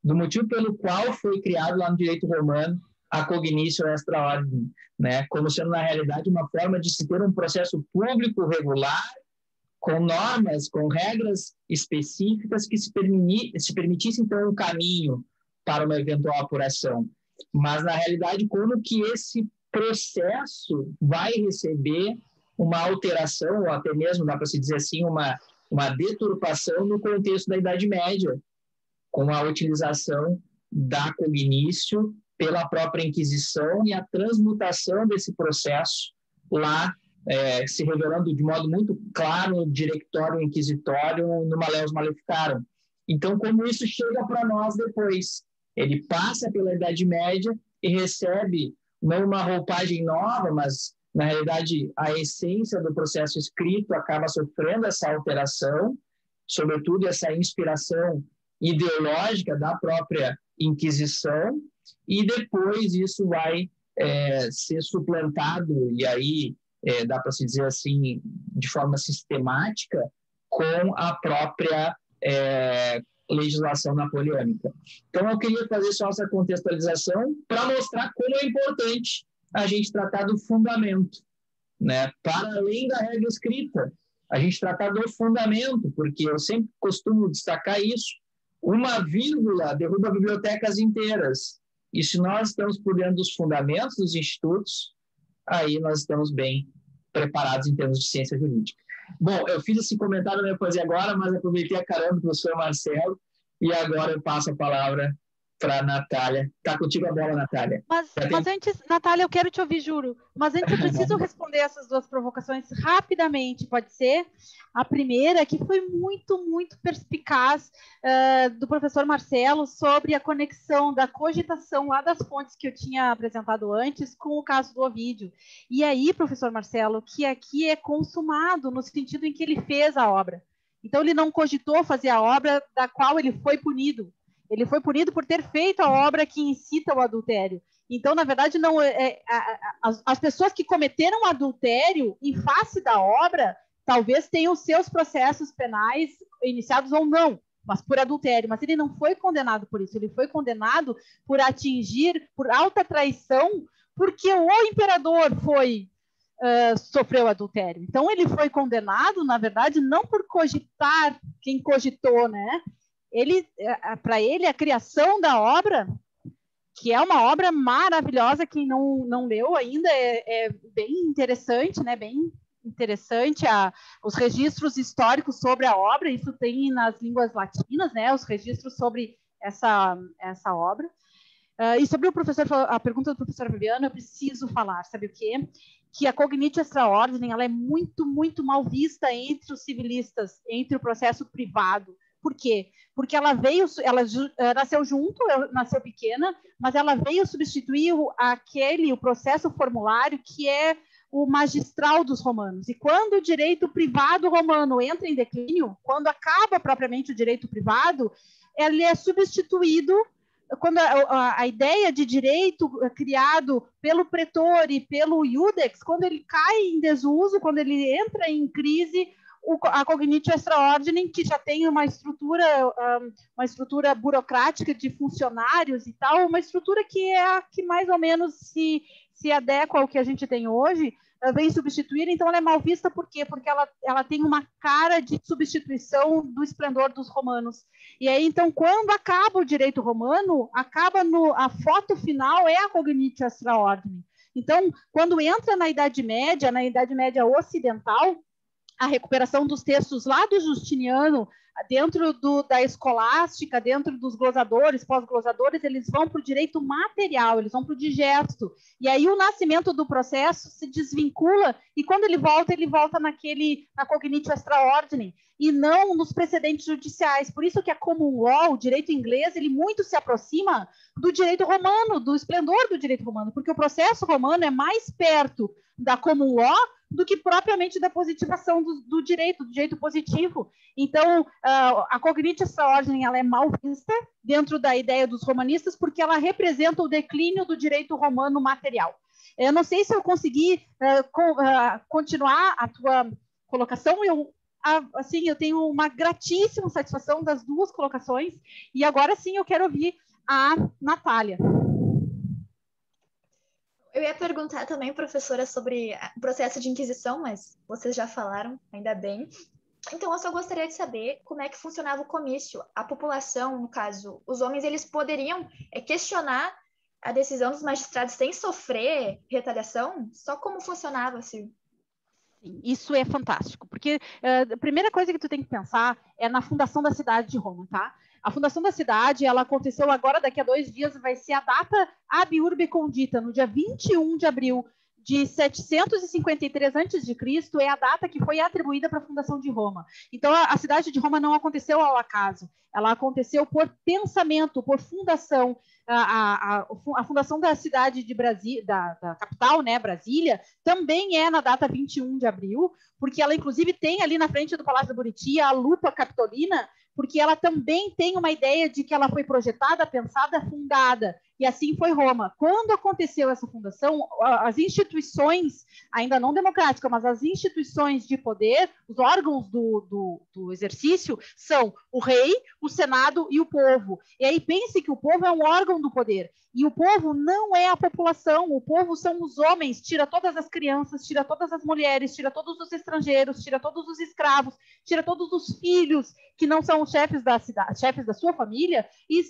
do motivo pelo qual foi criado lá no direito romano a cognitio extra ordinem, né? Como sendo, na realidade, uma forma de se ter um processo público regular, com normas, com regras específicas que se permitissem, então, um caminho para uma eventual apuração. Mas, na realidade, como que esse processo vai receber uma alteração, ou até mesmo, dá para se dizer assim, uma deturpação no contexto da Idade Média, com a utilização da cognitio pela própria Inquisição e a transmutação desse processo lá, se revelando de modo muito claro no Directório Inquisitório, no Malleus Maleficarum. Então, como isso chega para nós depois? Ele passa pela Idade Média e recebe não uma roupagem nova, mas, na realidade, a essência do processo escrito acaba sofrendo essa alteração, sobretudo essa inspiração ideológica da própria Inquisição, e depois isso vai ser suplantado, e aí dá para se dizer assim, de forma sistemática, com a própria legislação napoleônica. Então, eu queria fazer só essa contextualização para mostrar como é importante a gente tratar do fundamento, né? Para além da regra escrita, a gente tratar do fundamento, porque eu sempre costumo destacar isso. Uma vírgula derruba bibliotecas inteiras. E se nós estamos por dentro dos fundamentos dos institutos, aí nós estamos bem preparados em termos de ciência jurídica. Bom, eu fiz esse comentário, não ia fazer agora, mas aproveitei a caramba do professor Marcelo, e agora eu passo a palavra para a Natália. Está contigo a bola, Natália. Mas antes, Natália, eu quero te ouvir, juro. Mas antes eu preciso responder essas duas provocações rapidamente, pode ser? A primeira, que foi muito, muito perspicaz do professor Marcelo sobre a conexão da cogitação lá das fontes que eu tinha apresentado antes com o caso do Ovídio. E aí, professor Marcelo, que aqui é consumado no sentido em que ele fez a obra. Então, ele não cogitou fazer a obra da qual ele foi punido. Ele foi punido por ter feito a obra que incita o adultério. Então, na verdade, não as pessoas que cometeram adultério em face da obra talvez tenham seus processos penais iniciados ou não, mas por adultério. Mas ele não foi condenado por isso. Ele foi condenado por atingir, por alta traição, porque o imperador sofreu adultério. Então, ele foi condenado, na verdade, não por cogitar quem cogitou, né? Para ele, a criação da obra, que é uma obra maravilhosa, quem não leu ainda, é bem interessante, né? Bem interessante os registros históricos sobre a obra, isso tem nas línguas latinas, né? Os registros sobre essa obra. E sobre a pergunta do professor Fabiano, eu preciso falar, sabe o quê? Que a cognitio extra ordinem, ela é muito, muito mal vista entre os civilistas, entre o processo privado. Por quê? Porque ela nasceu junto, nasceu pequena, mas ela veio substituir o processo formulário que é o magistral dos romanos. E quando o direito privado romano entra em declínio, quando acaba propriamente o direito privado, ele é substituído, quando a ideia de direito criado pelo pretor e pelo iudex, quando ele cai em desuso, quando ele entra em crise, a cognitio extra ordinem, que já tem uma estrutura burocrática de funcionários e tal, uma estrutura que é a que mais ou menos se adequa ao que a gente tem hoje, vem substituir. Então ela é mal vista, por quê? Porque ela tem uma cara de substituição do esplendor dos romanos. E aí, então, quando acaba o direito romano, a foto final é a cognitio extra ordinem. Então, quando entra na Idade Média ocidental, a recuperação dos textos lá do Justiniano, dentro da escolástica, dentro dos glosadores, pós-glosadores, eles vão para o direito material, eles vão para o digesto. E aí o nascimento do processo se desvincula, e quando ele volta na cognitio extra ordinem, e não nos precedentes judiciais. Por isso que a common law, o direito inglês, ele muito se aproxima do direito romano, do esplendor do direito romano, porque o processo romano é mais perto da common law do que propriamente da positivação do direito positivo. Então, a cognitio extra ordinem, ela é mal vista dentro da ideia dos romanistas, porque ela representa o declínio do direito romano material. Eu não sei se eu consegui continuar a tua colocação, eu assim, eu tenho uma gratíssima satisfação das duas colocações, e agora sim eu quero ouvir a Natália. Eu ia perguntar também, professora, sobre o processo de inquisição, mas vocês já falaram, ainda bem. Então, eu só gostaria de saber como é que funcionava o comício. A população, no caso, os homens, eles poderiam questionar a decisão dos magistrados sem sofrer retaliação? Só como funcionava, assim? Isso é fantástico, porque a primeira coisa que tu tem que pensar é na fundação da cidade de Roma, tá? A fundação da cidade, ela aconteceu agora, daqui a 2 dias, vai ser a data ab urbe condita, no dia 21 de abril de 753 a.C., é a data que foi atribuída para a fundação de Roma. Então, a cidade de Roma não aconteceu ao acaso, ela aconteceu por pensamento, por fundação. A fundação da cidade de Brasília, da capital, né, Brasília, também é na data 21 de abril, porque ela, inclusive, tem ali na frente do Palácio da Buriti a lupa capitolina, porque ela também tem uma ideia de que ela foi projetada, pensada, fundada, e assim foi Roma. Quando aconteceu essa fundação, as instituições, ainda não democráticas, mas as instituições de poder, os órgãos do exercício, são o rei, o senado e o povo. E aí pense que o povo é um órgão do poder. E o povo não é a população, o povo são os homens, tira todas as crianças, tira todas as mulheres, tira todos os estrangeiros, tira todos os escravos, tira todos os filhos que não são os chefes da cidade, chefes da sua família, e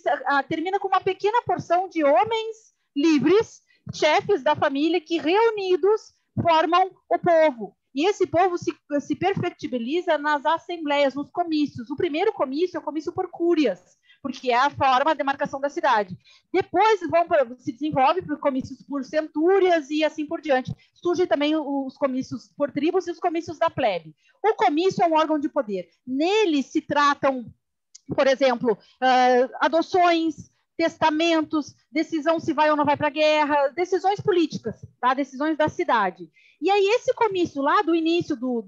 termina com uma pequena porção de homens livres, chefes da família, que reunidos formam o povo. E esse povo se perfectibiliza nas assembleias, nos comícios. O primeiro comício é o comício por cúrias, porque é a forma de demarcação da cidade. Depois se desenvolve por comícios por centúrias e assim por diante. Surgem também os comícios por tribos e os comícios da plebe. O comício é um órgão de poder. Nele se tratam, por exemplo, adoções, testamentos, decisão se vai ou não vai para a guerra, decisões políticas, tá? Decisões da cidade. E aí esse comício lá do início do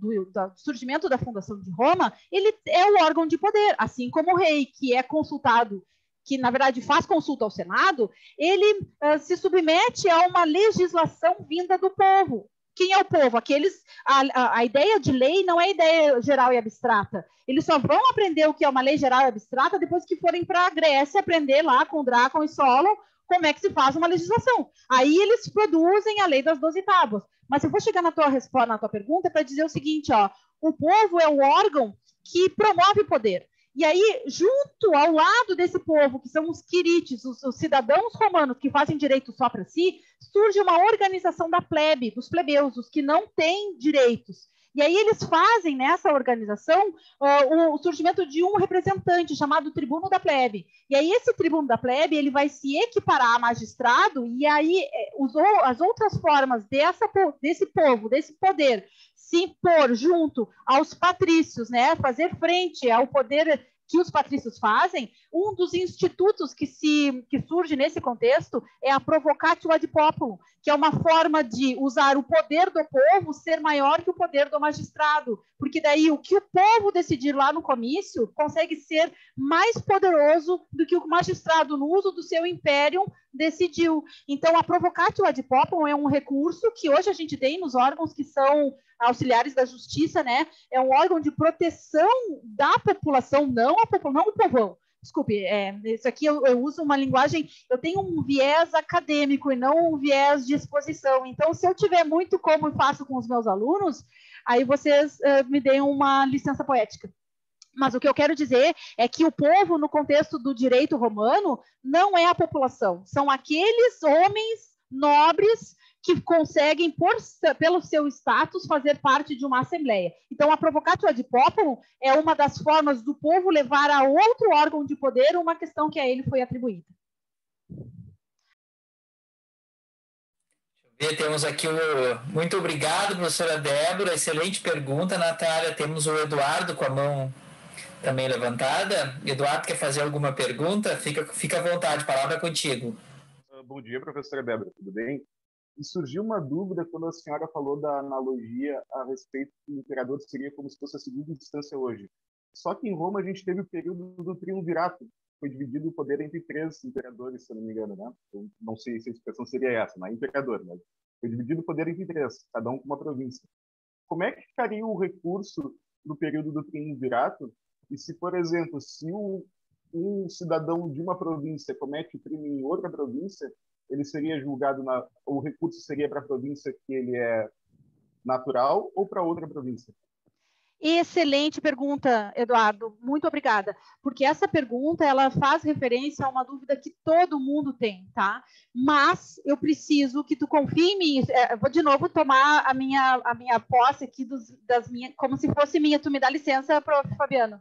surgimento da fundação de Roma, ele é o órgão de poder, assim como o rei, que é consultado, que na verdade faz consulta ao Senado, ele se submete a uma legislação vinda do povo. Quem é o povo? A ideia de lei não é ideia geral e abstrata. Eles só vão aprender o que é uma lei geral e abstrata depois que forem para a Grécia aprender lá com Drácon e Solon como é que se faz uma legislação. Aí eles produzem a lei das 12 tábuas. Mas eu vou chegar na tua pergunta para dizer o seguinte, ó, o povo é o órgão que promove poder. E aí, junto ao lado desse povo, que são os quirites, os cidadãos romanos que fazem direito só para si, surge uma organização da plebe, dos plebeus, os que não têm direitos. E aí eles fazem nessa organização o surgimento de um representante chamado tribuno da plebe. E aí esse tribuno da plebe ele vai se equiparar a magistrado, e aí as outras formas desse povo, desse poder, se impor junto aos patrícios, né, fazer frente ao poder que os patrícios fazem. Um dos institutos que surge nesse contexto é a provocatio ad populum, que é uma forma de usar o poder do povo ser maior que o poder do magistrado, porque daí o que o povo decidir lá no comício consegue ser mais poderoso do que o magistrado, no uso do seu império, decidiu. Então, a provocatio ad populum é um recurso que hoje a gente tem nos órgãos que são auxiliares da justiça, né? É um órgão de proteção da população, não o povão. Desculpe, isso aqui eu uso uma linguagem, eu tenho um viés acadêmico e não um viés de exposição. Então, se eu tiver muito como eu faço com os meus alunos, aí vocês me deem uma licença poética. Mas o que eu quero dizer é que o povo, no contexto do direito romano, não é a população. São aqueles homens nobres que conseguem, pelo seu status, fazer parte de uma assembleia. Então, a provocatio ad populum é uma das formas do povo levar a outro órgão de poder uma questão que a ele foi atribuída. Temos aqui muito obrigado, professora Débora, excelente pergunta, Natália. Temos o Eduardo com a mão também levantada. Eduardo, quer fazer alguma pergunta? Fica à vontade, a palavra é contigo. Bom dia, professora Débora, tudo bem? E surgiu uma dúvida quando a senhora falou da analogia a respeito do imperador seria como se fosse a segunda instância hoje. Só que em Roma a gente teve o período do triunvirato, foi dividido o poder entre 3 imperadores, se eu não me engano, né? Eu não sei se a expressão seria essa, mas imperador, mas foi dividido o poder entre 3, cada um com uma província. Como é que ficaria o recurso no período do triunvirato, e se, por exemplo, se um cidadão de uma província comete o crime em outra província, ele seria julgado, o recurso seria para a província que ele é natural ou para outra província? Excelente pergunta, Eduardo. Muito obrigada. Porque essa pergunta, ela faz referência a uma dúvida que todo mundo tem, tá? Mas eu preciso que tu confie em mim. Vou de novo tomar a minha posse aqui das minhas, como se fosse minha. Tu me dá licença, prof. Fabiano.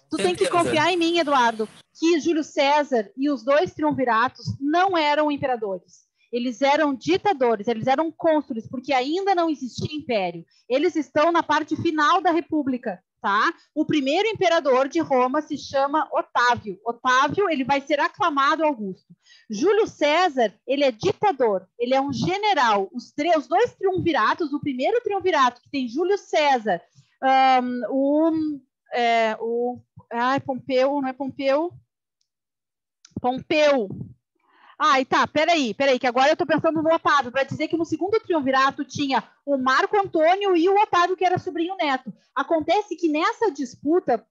Tu tem que confiar em mim, Eduardo, que Júlio César e os 2 triunviratos não eram imperadores. Eles eram ditadores, eles eram cônsules, porque ainda não existia império. Eles estão na parte final da República, tá? O primeiro imperador de Roma se chama Otávio. Otávio, ele vai ser aclamado Augusto. Júlio César, ele é ditador, ele é um general. Os 2 triunviratos, o primeiro triunvirato, que tem Júlio César, Pompeu, não é Pompeu? Pompeu. Tá, peraí, que agora eu estou pensando no Otávio, para dizer que no segundo triunvirato tinha o Marco Antônio e o Otávio, que era sobrinho neto. Acontece que nessa disputa,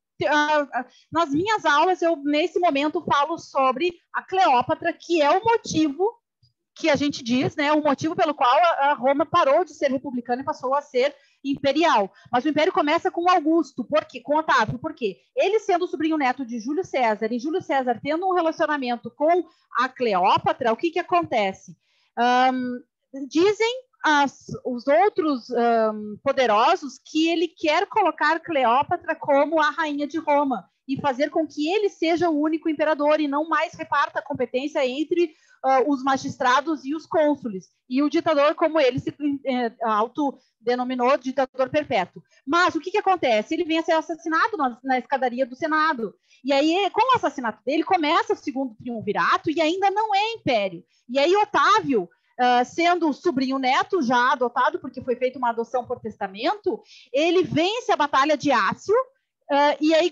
nas minhas aulas, eu nesse momento falo sobre a Cleópatra, que é o motivo que a gente diz, né, o motivo pelo qual a Roma parou de ser republicana e passou a ser imperial. Mas o império começa com Augusto, com Otávio, por quê? Ele sendo o sobrinho neto de Júlio César, e Júlio César tendo um relacionamento com a Cleópatra, o que acontece? Dizem os outros poderosos que ele quer colocar Cleópatra como a rainha de Roma e fazer com que ele seja o único imperador e não mais reparta a competência entre os magistrados e os cônsules. E o ditador, como ele se autodenominou, ditador perpétuo. Mas o que acontece? Ele vem a ser assassinado na escadaria do Senado. E aí, com o assassinato dele, começa o segundo triunvirato e ainda não é império. E aí, Otávio, sendo sobrinho neto, já adotado, porque foi feita uma adoção por testamento, ele vence a Batalha de Ácio, e aí,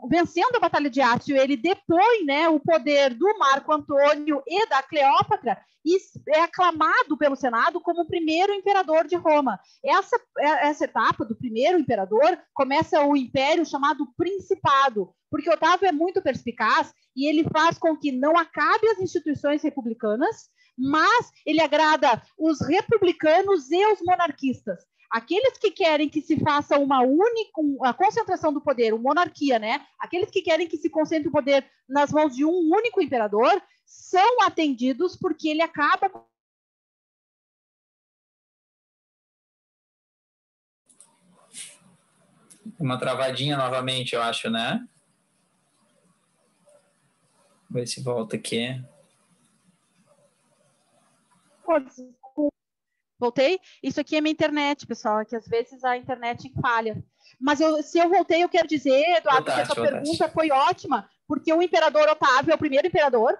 vencendo a Batalha de Ácio, ele depõe, né, o poder do Marco Antônio e da Cleópatra e é aclamado pelo Senado como o primeiro imperador de Roma. Essa etapa do primeiro imperador começa o império chamado Principado, porque Otávio é muito perspicaz e ele faz com que não acabe as instituições republicanas, mas ele agrada os republicanos e os monarquistas. Aqueles que querem que se faça a concentração do poder, uma monarquia, né? Aqueles que querem que se concentre o poder nas mãos de um único imperador são atendidos porque ele acaba com... Uma travadinha novamente, eu acho, né? Vou ver se volta aqui. Voltei? Isso aqui é minha internet, pessoal, é que às vezes a internet falha. Mas se eu voltei, eu quero dizer, Eduardo, que essa pergunta foi ótima, porque o imperador Otávio é o primeiro imperador,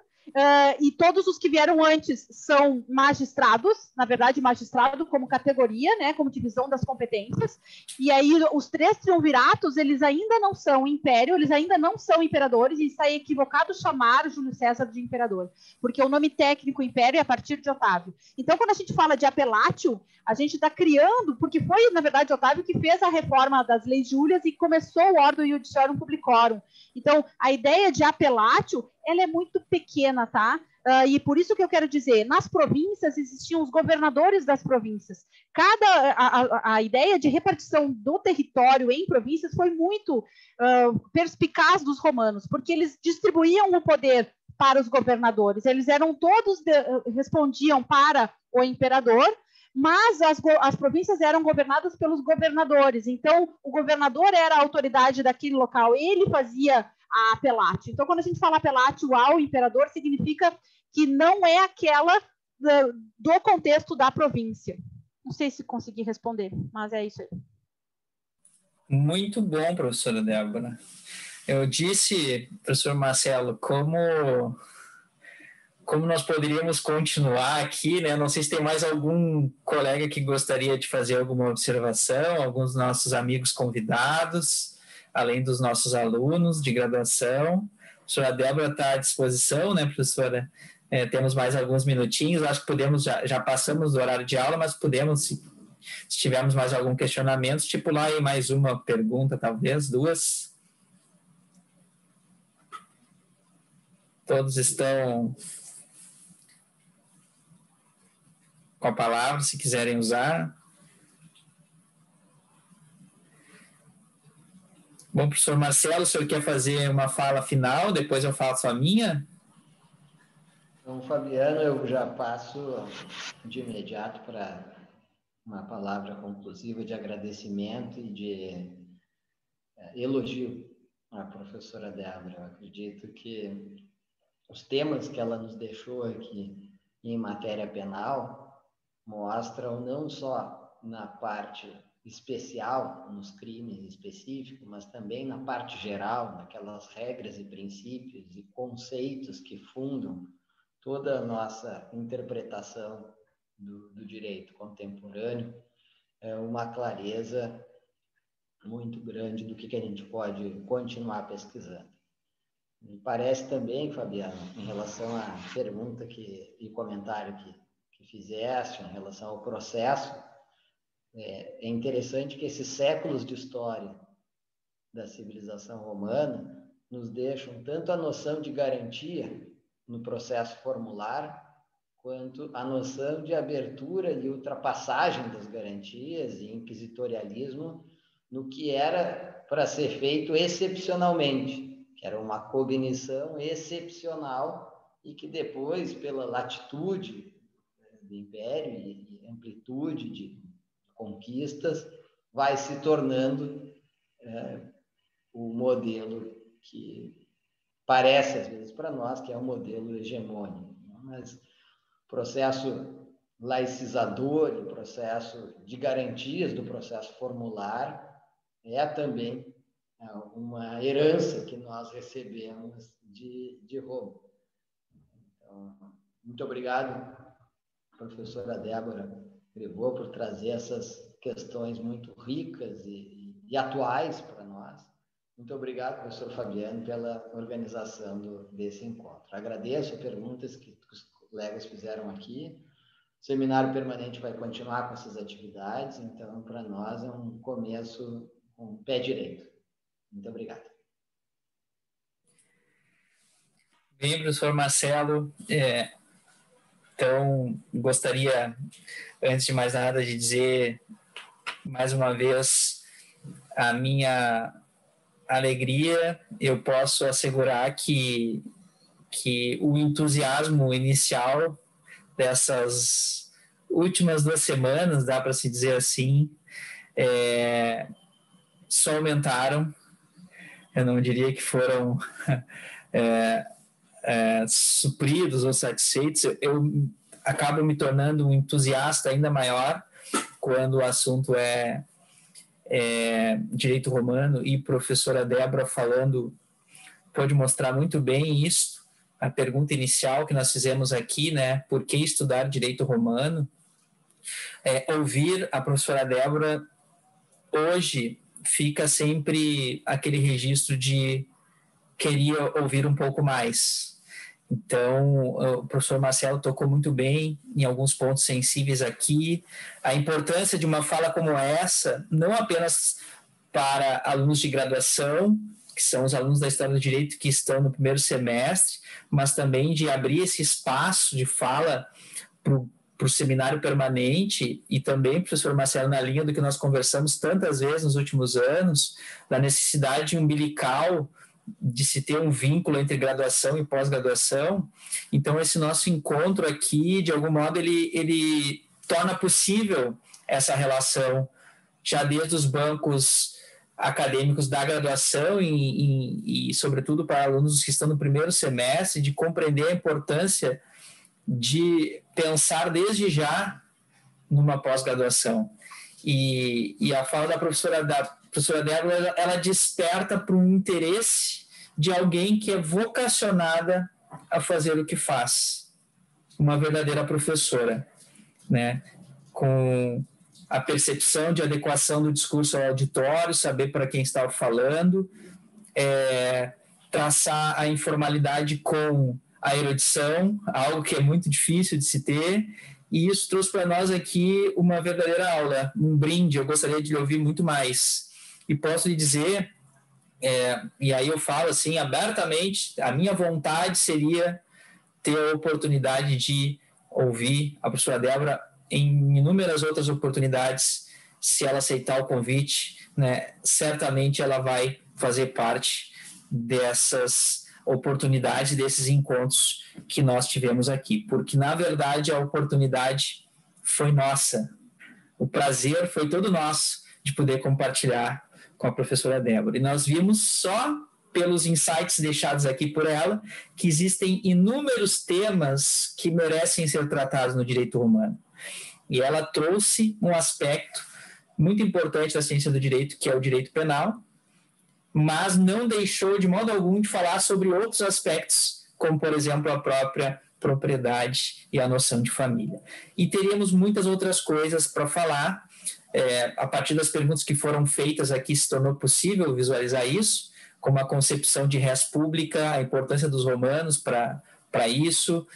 e todos os que vieram antes são magistrados, na verdade, magistrado como categoria, né, como divisão das competências, e aí os 3 triunviratos, eles ainda não são império, eles ainda não são imperadores, e está equivocado chamar Júlio César de imperador, porque o nome técnico império é a partir de Otávio. Então, quando a gente fala de Apelatio, a gente está criando, porque foi, na verdade, Otávio que fez a reforma das leis Júlias e começou o Ordo Iudiciorum Publicorum. Então, a ideia de Apelatio, ela é muito pequena, tá? E por isso que eu quero dizer, nas províncias existiam os governadores das províncias. A ideia de repartição do território em províncias foi muito perspicaz dos romanos, porque eles distribuíam o poder para os governadores. Eles eram todos, respondiam para o imperador, mas as províncias eram governadas pelos governadores. Então, o governador era a autoridade daquele local, ele fazia a apelatio. Então, quando a gente fala apelatio ao imperador, significa que não é aquela do contexto da província. Não sei se consegui responder, mas é isso aí. Muito bom, professora Débora. Eu disse, professor Marcelo, como nós poderíamos continuar aqui, né? Não sei se tem mais algum colega que gostaria de fazer alguma observação, alguns dos nossos amigos convidados, além dos nossos alunos de graduação. A professora Débora está à disposição, né, professora? Temos mais alguns minutinhos, acho que podemos, já passamos do horário de aula, mas podemos, Se tivermos mais algum questionamento, estipular aí mais uma pergunta, talvez, duas. Todos estão com a palavra, se quiserem usar. Bom, professor Marcelo, o senhor quer fazer uma fala final, depois eu faço a minha? Então, Fabiano, eu já passo de imediato para uma palavra conclusiva de agradecimento e de elogio à professora Débora. Eu acredito que os temas que ela nos deixou aqui em matéria penal mostram não só na parte especial, nos crimes específicos, mas também na parte geral, naquelas regras e princípios e conceitos que fundam toda a nossa interpretação do direito contemporâneo, é uma clareza muito grande do que a gente pode continuar pesquisando. Me parece também, Fabiano, em relação à pergunta e comentário que fizeste, em relação ao processo, é interessante que esses séculos de história da civilização romana nos deixam tanto a noção de garantia no processo formular, quanto a noção de abertura e ultrapassagem das garantias e inquisitorialismo no que era para ser feito excepcionalmente, que era uma cognição excepcional e que depois, pela latitude do império e amplitude de conquistas, vai se tornando o modelo que parece, às vezes, para nós, que é um modelo hegemônico. Mas o processo laicizador, o processo de garantias do processo formular é também uma herança que nós recebemos de Roma. Então, muito obrigado, professora Débora Grevaux, por trazer essas questões muito ricas e atuais para nós. Muito obrigado, professor Fabiano, pela organização desse encontro. Agradeço as perguntas que os colegas fizeram aqui. O seminário permanente vai continuar com essas atividades, então, para nós, é um começo com o pé direito. Muito obrigado. Bem, professor Marcelo, então, gostaria, antes de mais nada, de dizer, mais uma vez, a minha alegria. Eu posso assegurar que o entusiasmo inicial dessas últimas 2 semanas, dá para se dizer assim, só aumentaram. Eu não diria que foram supridos ou satisfeitos. Eu acabo me tornando um entusiasta ainda maior quando o assunto é direito romano, e professora Débora falando pode mostrar muito bem isso. A pergunta inicial que nós fizemos aqui, né, por que estudar direito romano? Ouvir a professora Débora hoje fica sempre aquele registro de queria ouvir um pouco mais. Então, o professor Marcelo tocou muito bem em alguns pontos sensíveis aqui. A importância de uma fala como essa, não apenas para alunos de graduação, que são os alunos da História do Direito que estão no primeiro semestre, mas também de abrir esse espaço de fala para o seminário permanente, e também, professor Marcelo, na linha do que nós conversamos tantas vezes nos últimos anos, da necessidade umbilical de se ter um vínculo entre graduação e pós-graduação. Então, esse nosso encontro aqui, de algum modo, ele torna possível essa relação, já desde os bancos acadêmicos da graduação e sobretudo, para alunos que estão no primeiro semestre, de compreender a importância de pensar desde já numa pós-graduação. E a fala da professora Débora, ela desperta para um interesse de alguém que é vocacionada a fazer o que faz, uma verdadeira professora, né? Com a percepção de adequação do discurso ao auditório, saber para quem está falando, traçar a informalidade com a erudição, algo que é muito difícil de se ter, e isso trouxe para nós aqui uma verdadeira aula, um brinde. Eu gostaria de lhe ouvir muito mais. E posso lhe dizer, e aí eu falo assim abertamente, a minha vontade seria ter a oportunidade de ouvir a professora Débora em inúmeras outras oportunidades. Se ela aceitar o convite, né, certamente ela vai fazer parte dessas oportunidades, desses encontros que nós tivemos aqui, porque na verdade a oportunidade foi nossa, o prazer foi todo nosso de poder compartilhar com a professora Débora, e nós vimos só pelos insights deixados aqui por ela que existem inúmeros temas que merecem ser tratados no direito romano, e ela trouxe um aspecto muito importante da ciência do direito, que é o direito penal, mas não deixou de modo algum de falar sobre outros aspectos, como, por exemplo, a própria propriedade e a noção de família. E teríamos muitas outras coisas para falar. A partir das perguntas que foram feitas aqui, se tornou possível visualizar isso, como a concepção de res pública, a importância dos romanos para isso,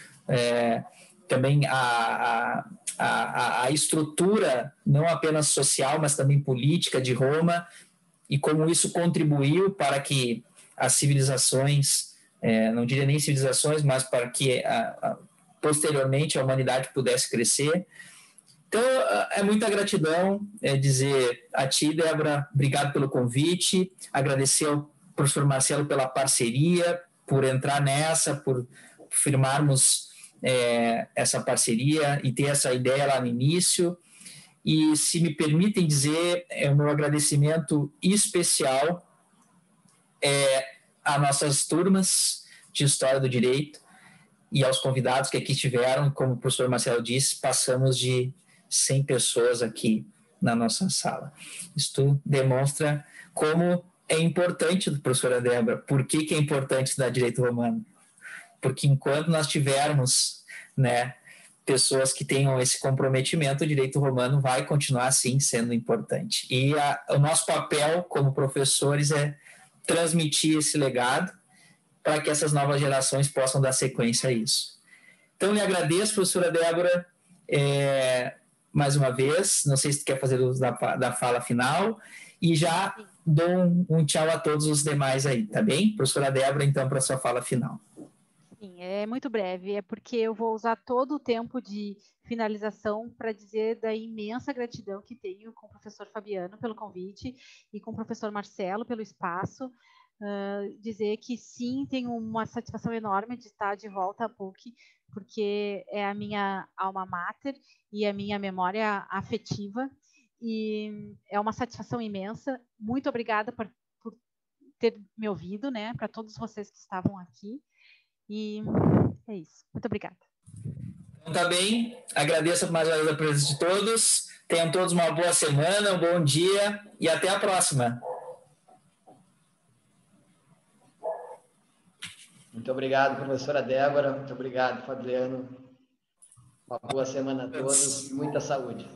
também a estrutura, não apenas social, mas também política de Roma, e como isso contribuiu para que as civilizações, não diria nem civilizações, mas para que posteriormente a humanidade pudesse crescer. Então, é muita gratidão dizer a ti, Débora, obrigado pelo convite, agradecer ao professor Marcelo pela parceria, por entrar nessa, por firmarmos essa parceria e ter essa ideia lá no início. E, se me permitem dizer, o meu agradecimento especial a nossas turmas de História do Direito e aos convidados que aqui estiveram. Como o professor Marcelo disse, passamos de 100 pessoas aqui na nossa sala. Isto demonstra como é importante, professora Débora, por que é importante estudar direito romano. Porque enquanto nós tivermos, pessoas que tenham esse comprometimento, o direito romano vai continuar, sim, sendo importante. E o nosso papel como professores é transmitir esse legado para que essas novas gerações possam dar sequência a isso. Então, lhe agradeço, professora Débora, mais uma vez. Não sei se tu quer fazer uso da fala final, e já dou um tchau a todos os demais aí, tá bem? Professora Débora, então, para a sua fala final. Sim, é muito breve, é porque eu vou usar todo o tempo de finalização para dizer da imensa gratidão que tenho com o professor Fabiano pelo convite e com o professor Marcelo pelo espaço. Dizer que sim, tenho uma satisfação enorme de estar de volta à PUC, porque é a minha alma mater e a minha memória afetiva, e é uma satisfação imensa. Muito obrigada por ter me ouvido, para todos vocês que estavam aqui. E é isso. Muito obrigada. Então, tá bem. Agradeço mais uma vez a presença de todos. Tenham todos uma boa semana, um bom dia e até a próxima. Muito obrigado, professora Débora. Muito obrigado, Fabiano. Uma boa semana a todos e muita saúde.